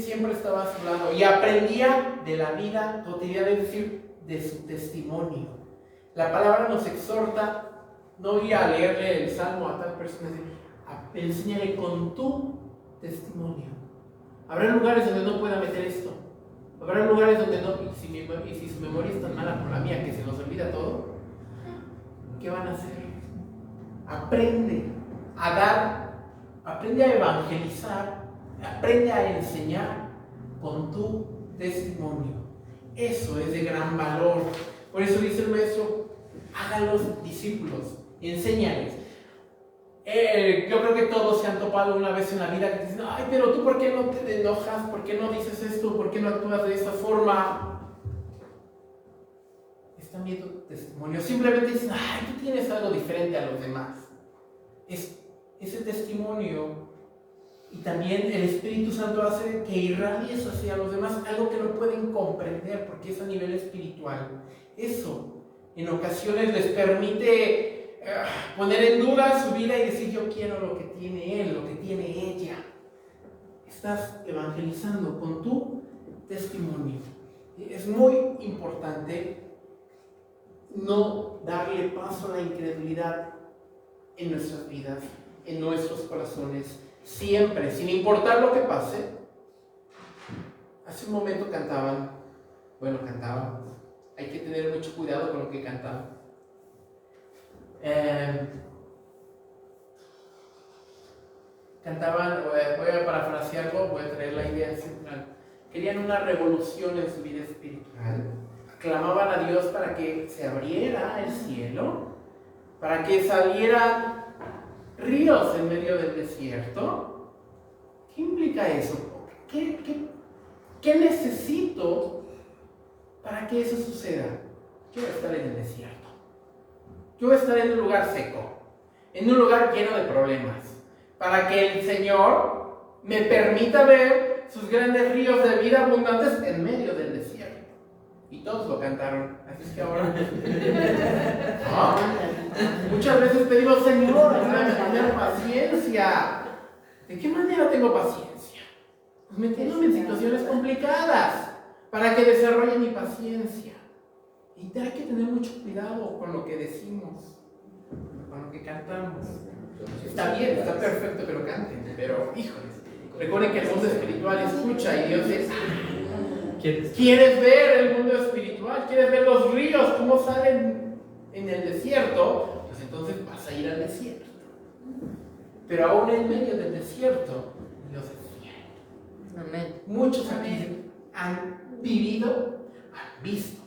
S2: siempre estaba a su lado. Y aprendía de la vida cotidiana, es decir, de su testimonio. La palabra nos exhorta no ir a leerle el salmo a tal persona, enséñale con tu testimonio. Habrá lugares donde no pueda meter esto. Habrá lugares donde no, y si su memoria es tan mala como la mía, que se nos olvida todo, ¿qué van a hacer? Aprende a dar, aprende a evangelizar, aprende a enseñar con tu testimonio. Eso es de gran valor. Por eso dice el maestro, háganlos discípulos, enséñales. Yo creo que todos se han topado una vez en la vida que dicen, ay, pero tú ¿por qué no te enojas? ¿Por qué no dices esto? ¿Por qué no actúas de esa forma? Están viendo testimonio. Simplemente dicen, ay, tú tienes algo diferente a los demás. Es ese testimonio. Y también el Espíritu Santo hace que irradies hacia los demás algo que no pueden comprender porque es a nivel espiritual. Eso en ocasiones les permite poner en duda su vida y decir, yo quiero lo que tiene él, lo que tiene ella. Estás evangelizando con tu testimonio. Es muy importante no darle paso a la incredulidad en nuestras vidas, en nuestros corazones, siempre, sin importar lo que pase. Hace un momento cantaban, hay que tener mucho cuidado con lo que cantaban. Cantaban, voy a parafrasearlo, voy a traer la idea central. Querían una revolución en su vida espiritual. Clamaban a Dios para que se abriera el cielo, para que salieran ríos en medio del desierto. ¿Qué implica eso? ¿Qué necesito para que eso suceda? Yo voy a estar en el desierto. Yo voy a estar en un lugar seco, en un lugar lleno de problemas, para que el Señor me permita ver sus grandes ríos de vida abundantes en medio del desierto. Y todos lo cantaron, así es que ahora... Muchas veces pedimos, Señor, ayúdame a tener paciencia. ¿De qué manera tengo paciencia? Pues metiéndome en situaciones complicadas para que desarrolle mi paciencia. Y hay que tener mucho cuidado con lo que decimos, con lo que cantamos. Está bien, está perfecto que lo canten, pero híjoles, recuerden que el mundo espiritual escucha y Dios es... ¿Quieres ver el mundo espiritual? ¿Quieres ver los ríos cómo salen en el desierto? Pues entonces vas a ir al desierto. Pero aún en medio del desierto, Dios es fiel.
S3: Amén.
S2: Muchos aquí han vivido, han visto,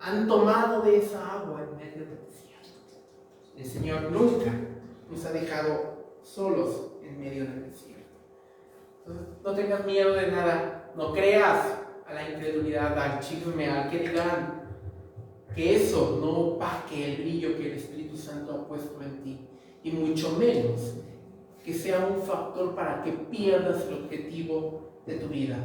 S2: han tomado de esa agua en medio del desierto. El Señor nunca nos ha dejado solos en medio del desierto. Entonces, no tengas miedo de nada, no creas a la incredulidad, al chisme, al que digan, que eso no opaque el brillo que el Espíritu Santo ha puesto en ti, y mucho menos que sea un factor para que pierdas el objetivo de tu vida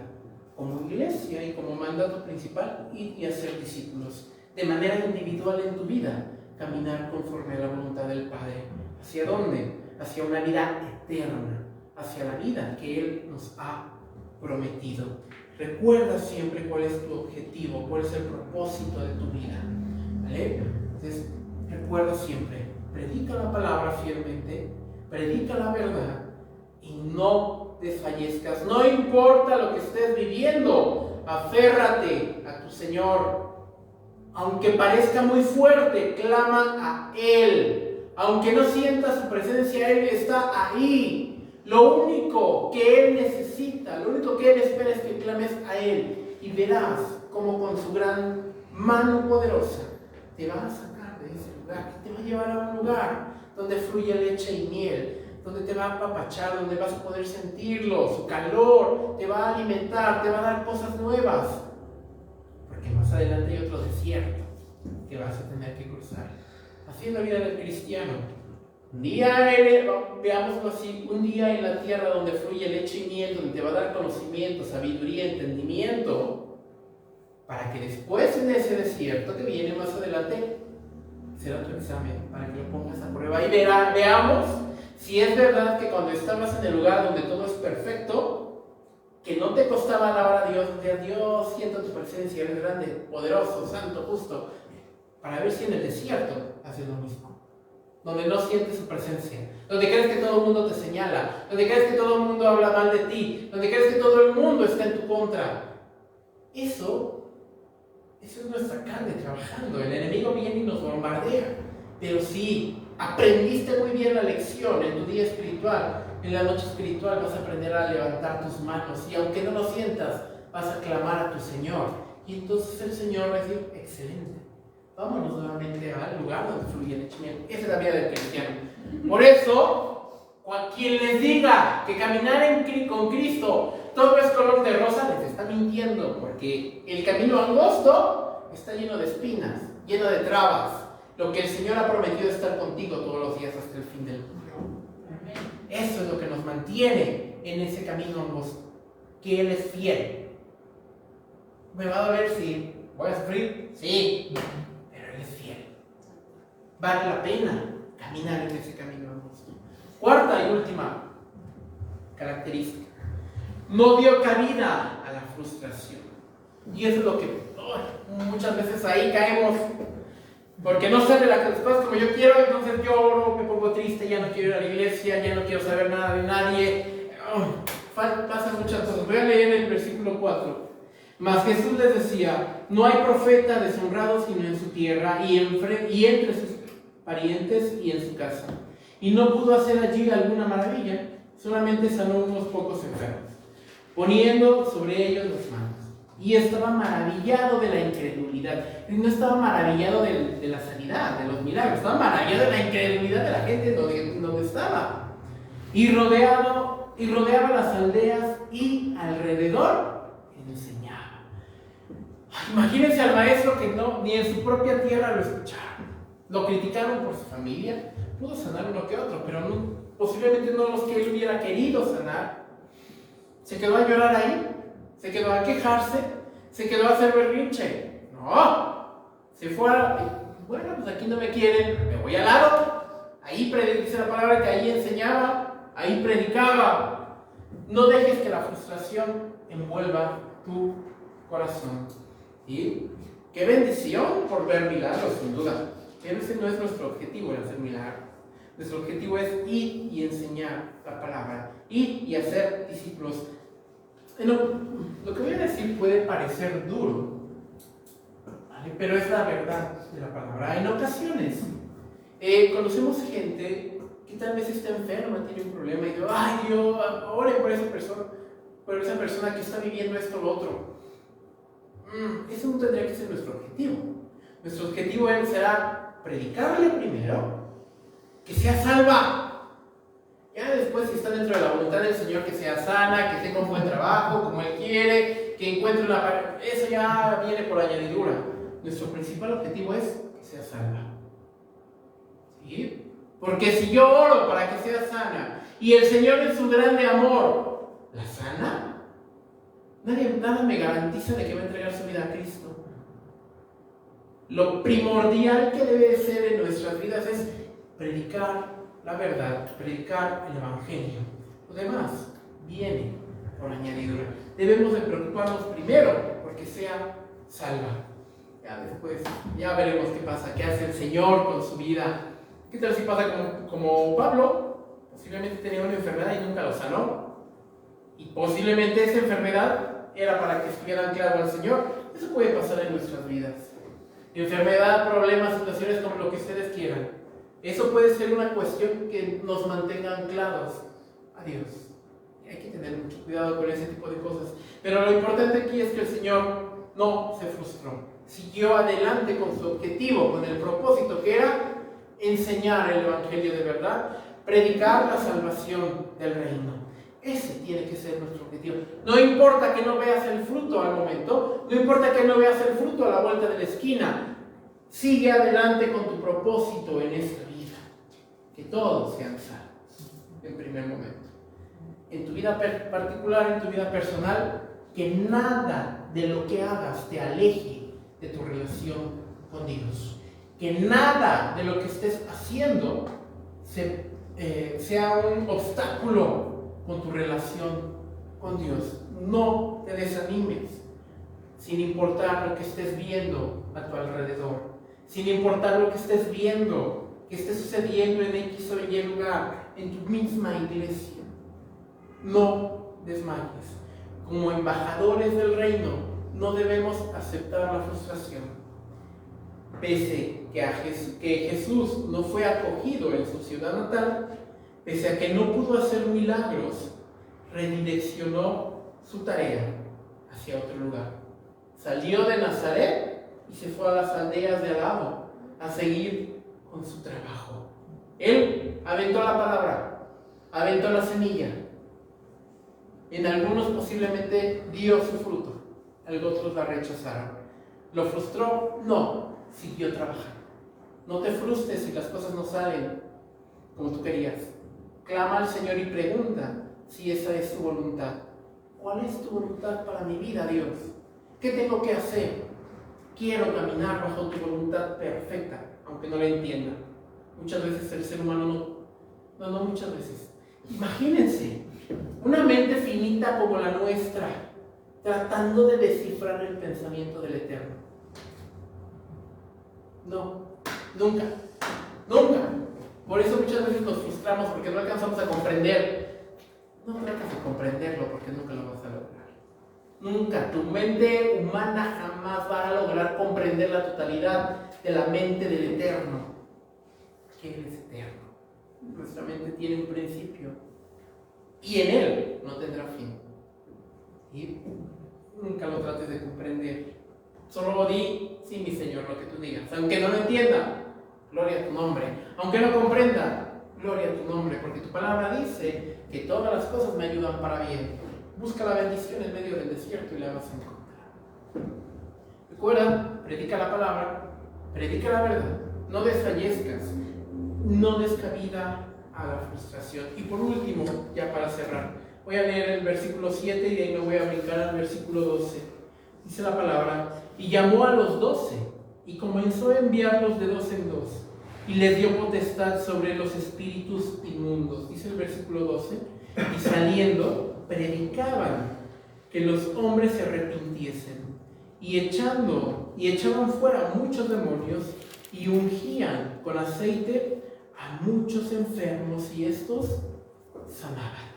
S2: como iglesia y como mandato principal, ir y hacer discípulos de manera individual en tu vida, caminar conforme a la voluntad del Padre. ¿Hacia dónde? Hacia una vida eterna, hacia la vida que Él nos ha prometido. Recuerda siempre cuál es tu objetivo, cuál es el propósito de tu vida, ¿vale? Entonces, recuerda siempre, predica la palabra fielmente, predica la verdad y no desfallezcas. No importa lo que estés viviendo, aférrate a tu Señor. Aunque parezca muy fuerte, clama a Él. Aunque no sienta su presencia, Él está ahí. Lo único que Él necesita, lo único que Él espera es que clames a Él. Y verás cómo con su gran mano poderosa te va a sacar de ese lugar, te va a llevar a un lugar donde fluye leche y miel, donde te va a apapachar, donde vas a poder sentirlo, su calor, te va a alimentar, te va a dar cosas nuevas. Porque más adelante hay otro desierto que vas a tener que cruzar. Así es la vida del cristiano. Un día, veámoslo así, un día en la tierra donde fluye leche y miel, donde te va a dar conocimiento, sabiduría, entendimiento, para que después en ese desierto que viene más adelante, será tu examen, para que lo pongas a prueba y veamos si es verdad que cuando estabas en el lugar donde todo es perfecto, que no te costaba alabar a Dios, Dios, siento tu presencia, eres grande, poderoso, santo, justo, para ver si en el desierto haces lo mismo. Donde no sientes su presencia, donde crees que todo el mundo te señala, donde crees que todo el mundo habla mal de ti, donde crees que todo el mundo está en tu contra. Eso es nuestra carne trabajando. El enemigo viene y nos bombardea. Pero si aprendiste muy bien la lección en tu día espiritual, en la noche espiritual vas a aprender a levantar tus manos y aunque no lo sientas, vas a clamar a tu Señor. Y entonces el Señor va a decir, excelente, vámonos nuevamente al lugar donde fluye leche y miel. Esa es la vida del cristiano. Por eso, quien les diga que caminar con Cristo todo es color de rosa, les está mintiendo, porque el camino angosto está lleno de espinas, lleno de trabas. Lo que el Señor ha prometido es estar contigo todos los días hasta el fin del mundo. Eso es lo que nos mantiene en ese camino angosto, que Él es fiel. ¿Me va a doler? Sí. ¿Voy a sufrir? Sí. Pero Él es fiel. Vale la pena caminar en ese camino angosto. Cuarta y última característica. No dio cabida a la frustración. Y eso es lo que muchas veces ahí caemos. Porque no sale las cosas como yo quiero, entonces lloro, me pongo triste, ya no quiero ir a la iglesia, ya no quiero saber nada de nadie. Pasan muchas cosas. Voy a leer el versículo 4. Mas Jesús les decía, no hay profeta deshonrado sino en su tierra y entre sus parientes y en su casa. Y no pudo hacer allí alguna maravilla, solamente sanó unos pocos enfermos, poniendo sobre ellos las manos. Y estaba maravillado de la incredulidad. No estaba maravillado de la sanidad, de los milagros. Estaba maravillado de la incredulidad de la gente donde estaba. Y rodeaba las aldeas y alrededor enseñaba. Imagínense al maestro que ni en su propia tierra lo escucharon. Lo criticaron por su familia. Pudo sanar uno que otro, pero posiblemente no los que él hubiera querido sanar. Se quedó a llorar ahí. Se quedó a quejarse, se quedó a hacer berrinche. No, se fue bueno, pues aquí no me quieren, me voy al lado. Ahí dice la palabra que ahí enseñaba, ahí predicaba. No dejes que la frustración envuelva tu corazón. ¿Y qué bendición por ver milagros, sin duda? Pero ese no es nuestro objetivo, el hacer milagros. Nuestro objetivo es ir y enseñar la palabra, ir y hacer discípulos. Lo que voy a decir puede parecer duro, ¿vale? Pero es la verdad de la palabra. En ocasiones conocemos gente que tal vez está enferma, tiene un problema y digo, ay Dios, oren por esa persona que está viviendo esto o lo otro. Eso no tendría que ser nuestro objetivo. Nuestro objetivo será predicarle primero, que sea salva. Ya después, si está dentro de la voluntad del Señor, que sea sana, que tenga un buen trabajo, como Él quiere, que encuentre una pareja, eso ya viene por añadidura. Nuestro principal objetivo es que sea salva. ¿Sí? Porque si yo oro para que sea sana, y el Señor en su grande amor la sana, nada me garantiza de que va a entregar su vida a Cristo. Lo primordial que debe ser en nuestras vidas es predicar la verdad, predicar el evangelio. Lo demás viene por añadidura. Debemos de preocuparnos primero porque sea salva. Ya después, ya veremos qué pasa, qué hace el Señor con su vida. ¿Qué tal si pasa como Pablo? Posiblemente tenía una enfermedad y nunca lo sanó. Y posiblemente esa enfermedad era para que estuviera anclado al Señor. Eso puede pasar en nuestras vidas. enfermedad, problemas, situaciones como lo que ustedes quieran. Eso puede ser una cuestión que nos mantenga anclados a Dios. Hay que tener mucho cuidado con ese tipo de cosas. Pero lo importante aquí es que el Señor no se frustró. Siguió adelante con su objetivo, con el propósito que era enseñar el Evangelio de verdad, predicar la salvación del reino. Ese tiene que ser nuestro objetivo. No importa que no veas el fruto al momento, no importa que no veas el fruto a la vuelta de la esquina. Sigue adelante con tu propósito en esta vida. Que todos sean salvos en primer momento. En tu vida particular, en tu vida personal, que nada de lo que hagas te aleje de tu relación con Dios. Que nada de lo que estés haciendo sea un obstáculo con tu relación con Dios. No te desanimes, sin importar lo que estés viendo a tu alrededor, sin importar lo que estés viendo que esté sucediendo en X o Y lugar, en tu misma iglesia. No desmayes. Como embajadores del reino, no debemos aceptar la frustración. Pese que Jesús no fue acogido en su ciudad natal, pese a que no pudo hacer milagros, redireccionó su tarea hacia otro lugar. Salió de Nazaret y se fue a las aldeas de al lado a seguir con su trabajo. Él aventó la palabra, aventó la semilla. En algunos posiblemente dio su fruto, otros la rechazaron. ¿Lo frustró? No, siguió trabajando. No te frustres si las cosas no salen como tú querías. Clama al Señor y pregunta si esa es su voluntad. ¿Cuál es tu voluntad para mi vida, Dios? ¿Qué tengo que hacer? Quiero caminar bajo tu voluntad perfecta, aunque no la entienda. Muchas veces el ser humano no muchas veces. Imagínense, una mente finita como la nuestra, tratando de descifrar el pensamiento del Eterno. No, nunca. Por eso muchas veces nos frustramos porque no alcanzamos a comprender. No tratas de comprenderlo porque nunca lo vas a lograr. Nunca. Tu mente humana jamás va a lograr comprender la totalidad de la mente del Eterno. Que Él es eterno. Nuestra mente tiene un principio y en Él no tendrá fin. Y nunca lo trates de comprender. Solo di, sí, mi Señor, lo que tú digas. Aunque no lo entienda, gloria a tu nombre. Aunque no comprenda, gloria a tu nombre. Porque tu palabra dice que todas las cosas me ayudan para bien. Busca la bendición en medio del desierto y la vas a encontrar. Recuerda, predica la palabra, predica la verdad. No desfallezcas, no des cabida a la frustración. Y por último, ya para cerrar, voy a leer el versículo 7 y de ahí me voy a brincar al versículo 12. Dice la palabra: y llamó a los 12 y comenzó a enviarlos de 2 en 2 y les dio potestad sobre los espíritus inmundos. Dice el versículo 12: y saliendo predicaban que los hombres se arrepintiesen y echaban fuera muchos demonios y ungían con aceite a muchos enfermos y estos sanaban.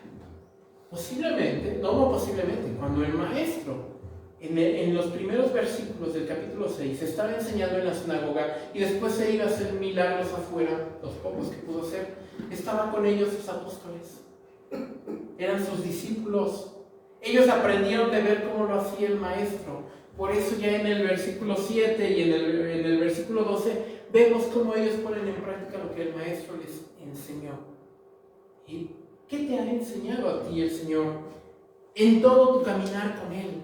S2: Cuando el maestro en los primeros versículos del capítulo 6 estaba enseñando en la sinagoga y después se iba a hacer milagros afuera, los pocos que pudo hacer, estaban con ellos sus apóstoles, eran sus discípulos. Ellos aprendieron de ver cómo lo hacía el maestro. Por eso ya en el versículo 7 y en el versículo 12 vemos cómo ellos ponen en práctica lo que el maestro les enseñó. ¿Y qué te ha enseñado a ti el Señor en todo tu caminar con Él?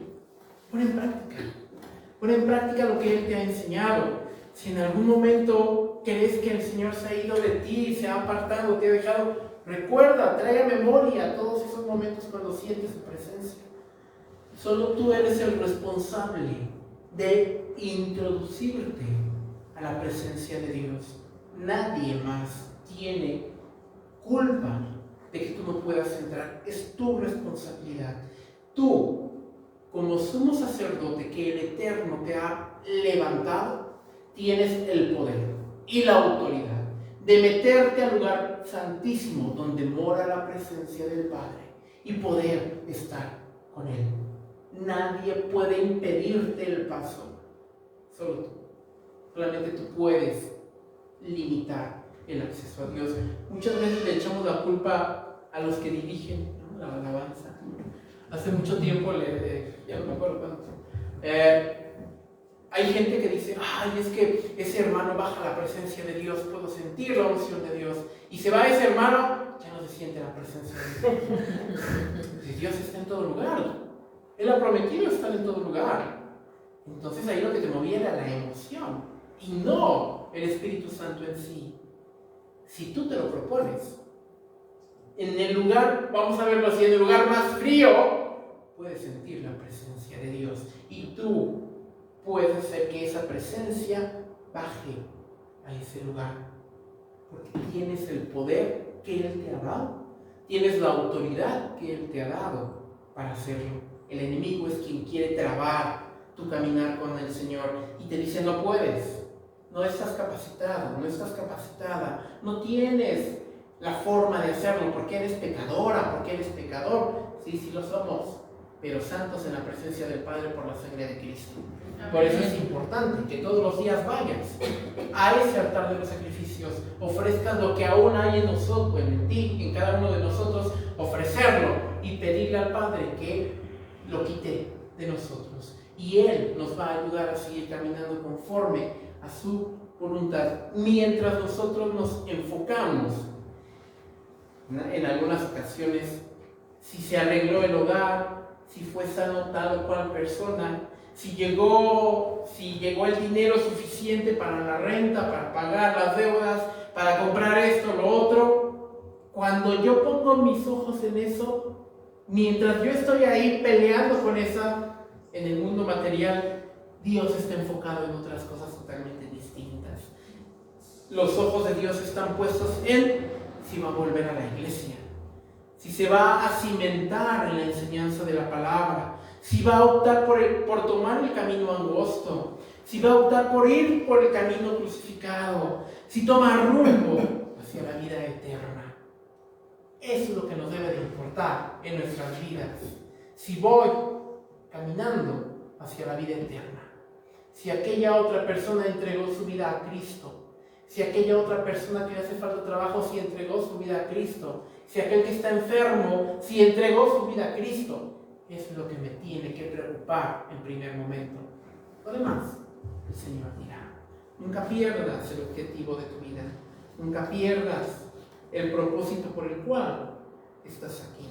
S2: Pon en práctica lo que Él te ha enseñado. Si en algún momento crees que el Señor se ha ido de ti, se ha apartado, te ha dejado, recuerda, trae a memoria todos esos momentos cuando sientes su presencia. Solo tú eres el responsable de introducirte a la presencia de Dios. Nadie más tiene culpa de que tú no puedas entrar. Es tu responsabilidad. Tú, como sumo sacerdote que el Eterno te ha levantado, tienes el poder y la autoridad de meterte al lugar santísimo donde mora la presencia del Padre y poder estar con Él. Nadie puede impedirte el paso, solo tú. Solamente tú puedes limitar el acceso a Dios. Muchas veces le echamos la culpa a los que dirigen, ¿no?, la alabanza. Hace mucho tiempo, ya no me acuerdo cuánto, hay gente que dice, ay, es que ese hermano baja la presencia de Dios, puedo sentir la unción de Dios. Y se va ese hermano, ya no se siente la presencia de Dios. Dios está en todo lugar. Él ha prometido estar en todo lugar. Entonces ahí lo que te movía era la emoción y no el Espíritu Santo en sí. Si tú te lo propones, en el lugar, vamos a verlo así, en el lugar más frío, puedes sentir la presencia de Dios. Y tú puedes hacer que esa presencia baje a ese lugar. Porque tienes el poder que Él te ha dado. Tienes la autoridad que Él te ha dado para hacerlo. El enemigo es quien quiere trabar tu caminar con el Señor y te dice, no puedes, no estás capacitado, no estás capacitada, no tienes la forma de hacerlo porque eres pecadora, porque eres pecador. Sí, sí lo somos, pero santos en la presencia del Padre por la sangre de Cristo. Por eso es importante que todos los días vayas a ese altar de los sacrificios, ofrezcas lo que aún hay en nosotros, en ti, en cada uno de nosotros, ofrecerlo y pedirle al Padre que lo quite de nosotros. Y Él nos va a ayudar a seguir caminando conforme a su voluntad, mientras nosotros nos enfocamos en algunas ocasiones si se arregló el hogar, si fue sano tal o cual persona, si llegó el dinero suficiente para la renta, para pagar las deudas, para comprar esto, lo otro. Cuando yo pongo mis ojos en eso, mientras yo estoy ahí peleando con esa, en el mundo material, Dios está enfocado en otras cosas totalmente distintas. Los ojos de Dios están puestos en si va a volver a la iglesia, si se va a cimentar en la enseñanza de la palabra, si va a optar por tomar el camino angosto, si va a optar por ir por el camino crucificado, si toma rumbo hacia la vida eterna. Eso es lo que nos debe de importar en nuestras vidas. Si voy caminando hacia la vida eterna, si aquella otra persona entregó su vida a Cristo, si aquella otra persona que le hace falta trabajo, si entregó su vida a Cristo, si aquel que está enfermo, si entregó su vida a Cristo, eso es lo que me tiene que preocupar en primer momento. Lo demás, el Señor dirá. Nunca pierdas el objetivo de tu vida, nunca pierdas el propósito por el cual estás aquí.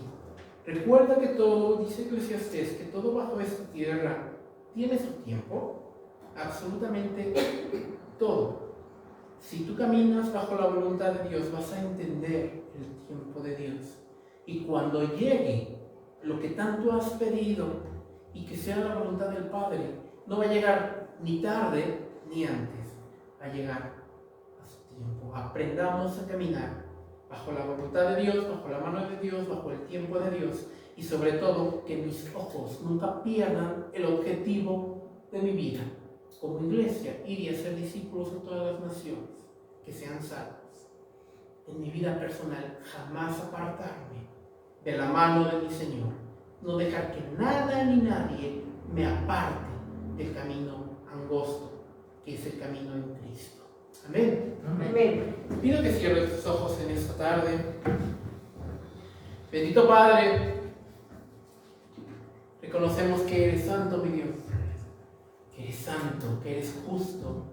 S2: Recuerda que todo, dice Eclesiastés, que todo bajo esta tierra tiene su tiempo, absolutamente todo. Si tú caminas bajo la voluntad de Dios, vas a entender el tiempo de Dios. Y cuando llegue lo que tanto has pedido y que sea la voluntad del Padre, no va a llegar ni tarde ni antes, va a llegar a su tiempo. Aprendamos a caminar bajo la voluntad de Dios, bajo la mano de Dios, bajo el tiempo de Dios, y sobre todo que mis ojos nunca pierdan el objetivo de mi vida como iglesia, ir y hacer discípulos en todas las naciones, que sean salvos. En mi vida personal, jamás apartarme de la mano de mi Señor, no dejar que nada ni nadie me aparte del camino angosto, que es el camino en Cristo. Amén.
S3: Amén.
S2: Pido que cierres tus ojos en esta tarde. Bendito Padre, reconocemos que eres santo, mi Dios, que eres santo, que eres justo,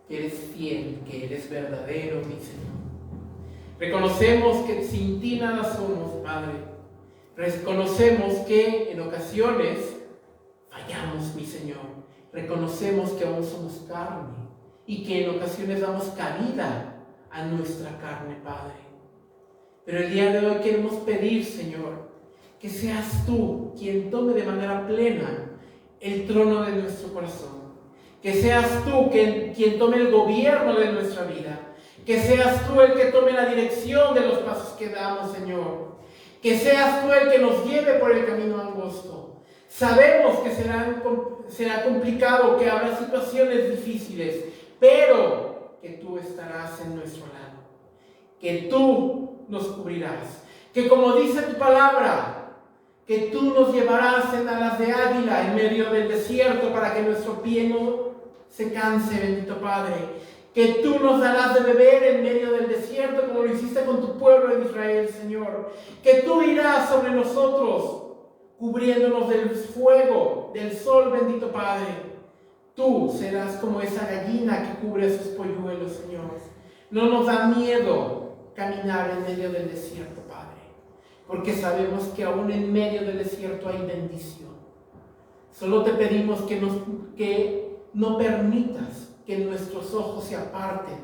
S2: que eres fiel, que eres verdadero, mi Señor. Reconocemos que sin ti nada somos, Padre. Reconocemos que en ocasiones fallamos, mi Señor. Reconocemos que aún somos carne y que en ocasiones damos cabida a nuestra carne, Padre. Pero el día de hoy queremos pedir, Señor, que seas tú quien tome de manera plena el trono de nuestro corazón. Que seas tú quien tome el gobierno de nuestra vida. Que seas tú el que tome la dirección de los pasos que damos, Señor. Que seas tú el que nos lleve por el camino angosto. Sabemos que será complicado, que habrá situaciones difíciles, pero que tú estarás en nuestro lado. Que tú nos cubrirás. Que como dice tu palabra, que tú nos llevarás en alas de águila en medio del desierto para que nuestro pie no se canse, bendito Padre. Que tú nos darás de beber en medio del desierto, como lo hiciste con tu pueblo en Israel, Señor. Que tú irás sobre nosotros, cubriéndonos del fuego, del sol, bendito Padre. Tú serás como esa gallina que cubre sus polluelos, Señor. No nos da miedo caminar en medio del desierto, Padre, porque sabemos que aún en medio del desierto hay bendición. Solo te pedimos que no permitas que nuestros ojos se aparten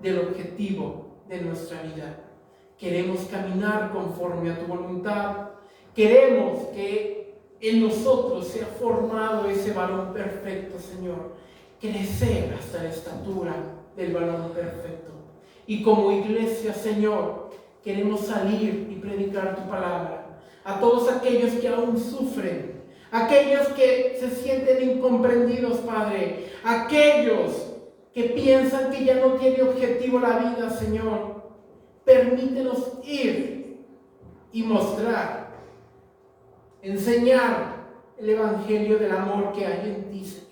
S2: del objetivo de nuestra vida. Queremos caminar conforme a tu voluntad. Queremos que en nosotros sea formado ese varón perfecto, Señor. Crecer hasta la estatura del varón perfecto. Y como iglesia, Señor, queremos salir y predicar tu palabra a todos aquellos que aún sufren, aquellos que se sienten incomprendidos, Padre, aquellos que piensan que ya no tiene objetivo la vida, Señor. Permítenos ir y mostrar, enseñar el evangelio del amor que hay en ti, Señor.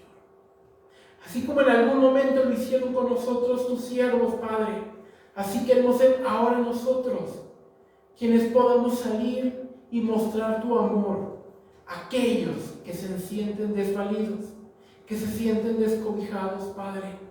S2: Así como en algún momento lo hicieron con nosotros tus siervos, Padre, así queremos ser ahora nosotros quienes podamos salir y mostrar tu amor a aquellos que se sienten desvalidos, que se sienten descobijados, Padre.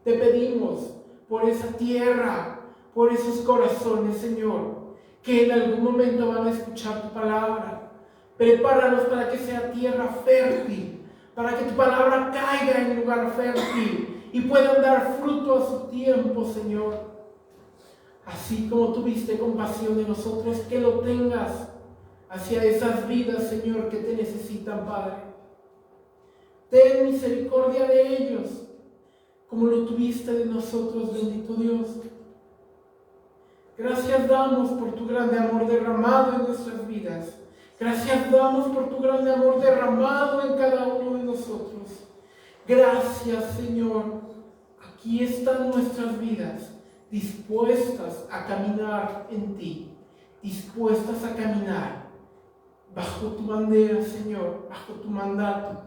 S2: Te pedimos por esa tierra, por esos corazones, Señor, que en algún momento van a escuchar tu palabra. Prepáranos para que sea tierra fértil, para que tu palabra caiga en lugar fértil y puedan dar fruto a su tiempo, Señor. Así como tuviste compasión de nosotros, que lo tengas hacia esas vidas, Señor, que te necesitan, Padre. Ten misericordia de ellos, como lo tuviste de nosotros, bendito Dios. Gracias damos por tu grande amor derramado en nuestras vidas. Gracias damos por tu grande amor derramado en cada uno de nosotros. Gracias, Señor. Aquí están nuestras vidas, dispuestas a caminar en ti, dispuestas a caminar bajo tu bandera, Señor, bajo tu mandato.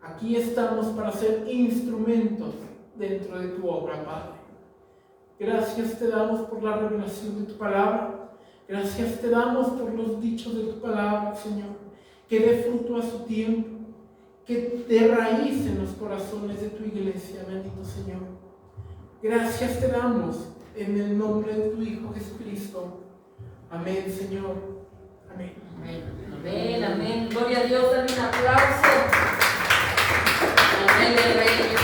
S2: Aquí estamos para ser instrumentos dentro de tu obra, Padre. Gracias te damos por la revelación de tu palabra. Gracias te damos por los dichos de tu palabra, Señor, que dé fruto a su tiempo, que dé raíz en los corazones de tu iglesia, bendito Señor. Gracias te damos en el nombre de tu Hijo Jesucristo. Amén, Señor. Amén.
S1: Amén, amén, amén. Gloria a Dios, dale un aplauso. Amén, Reyes.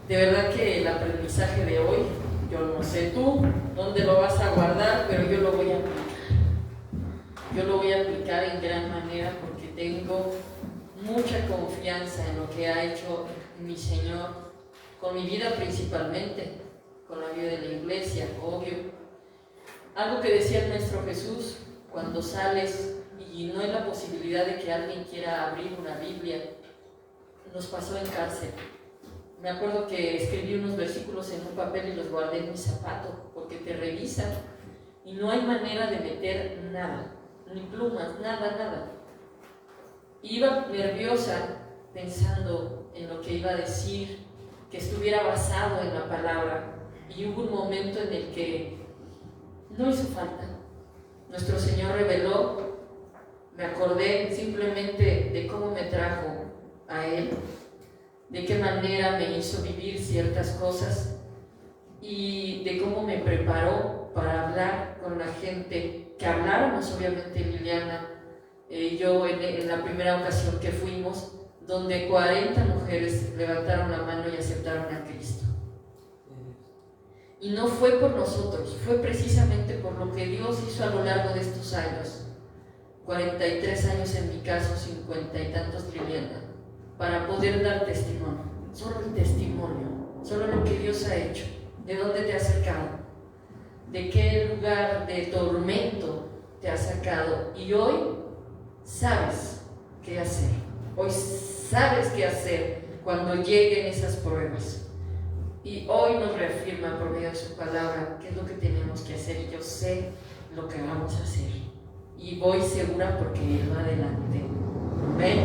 S1: De verdad que el aprendizaje de hoy, yo no sé tú dónde lo vas a guardar, pero yo lo voy a aplicar. Yo lo voy a aplicar en gran manera porque tengo mucha confianza en lo que ha hecho mi Señor, con mi vida principalmente, con la vida de la iglesia, obvio. Algo que decía el Maestro Jesús, cuando sales y no hay la posibilidad de que alguien quiera abrir una Biblia, nos pasó en cárcel. Me acuerdo que escribí unos versículos en un papel y los guardé en mi zapato, porque te revisan y no hay manera de meter nada, ni plumas, nada. Iba nerviosa pensando en lo que iba a decir, que estuviera basado en la palabra, y hubo un momento en el que no hizo falta. Nuestro Señor reveló, me acordé simplemente de cómo me trajo a Él, de qué manera me hizo vivir ciertas cosas y de cómo me preparó para hablar con la gente, que habláramos obviamente Liliana y yo en la primera ocasión que fuimos, donde 40 mujeres levantaron la mano y aceptaron a Cristo. Y no fue por nosotros, fue precisamente por lo que Dios hizo a lo largo de estos años, 43 años en mi caso, 50 y tantos Liliana, para poder dar testimonio, solo el testimonio, solo lo que Dios ha hecho, de dónde te ha sacado, de qué lugar de tormento te ha sacado, y hoy sabes qué hacer, hoy sabes qué hacer cuando lleguen esas pruebas. Y hoy nos reafirma por medio de su palabra qué es lo que tenemos que hacer, y yo sé lo que vamos a hacer. Y voy segura porque Él va adelante. Amén.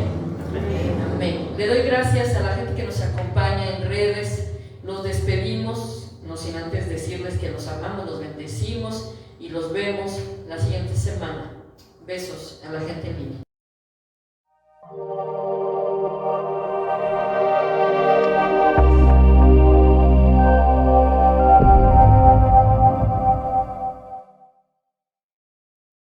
S1: Amén. Le doy gracias a la gente que nos acompaña en redes. Nos despedimos, no sin antes decirles que los amamos, los bendecimos y los vemos la siguiente semana. Besos a la gente en línea.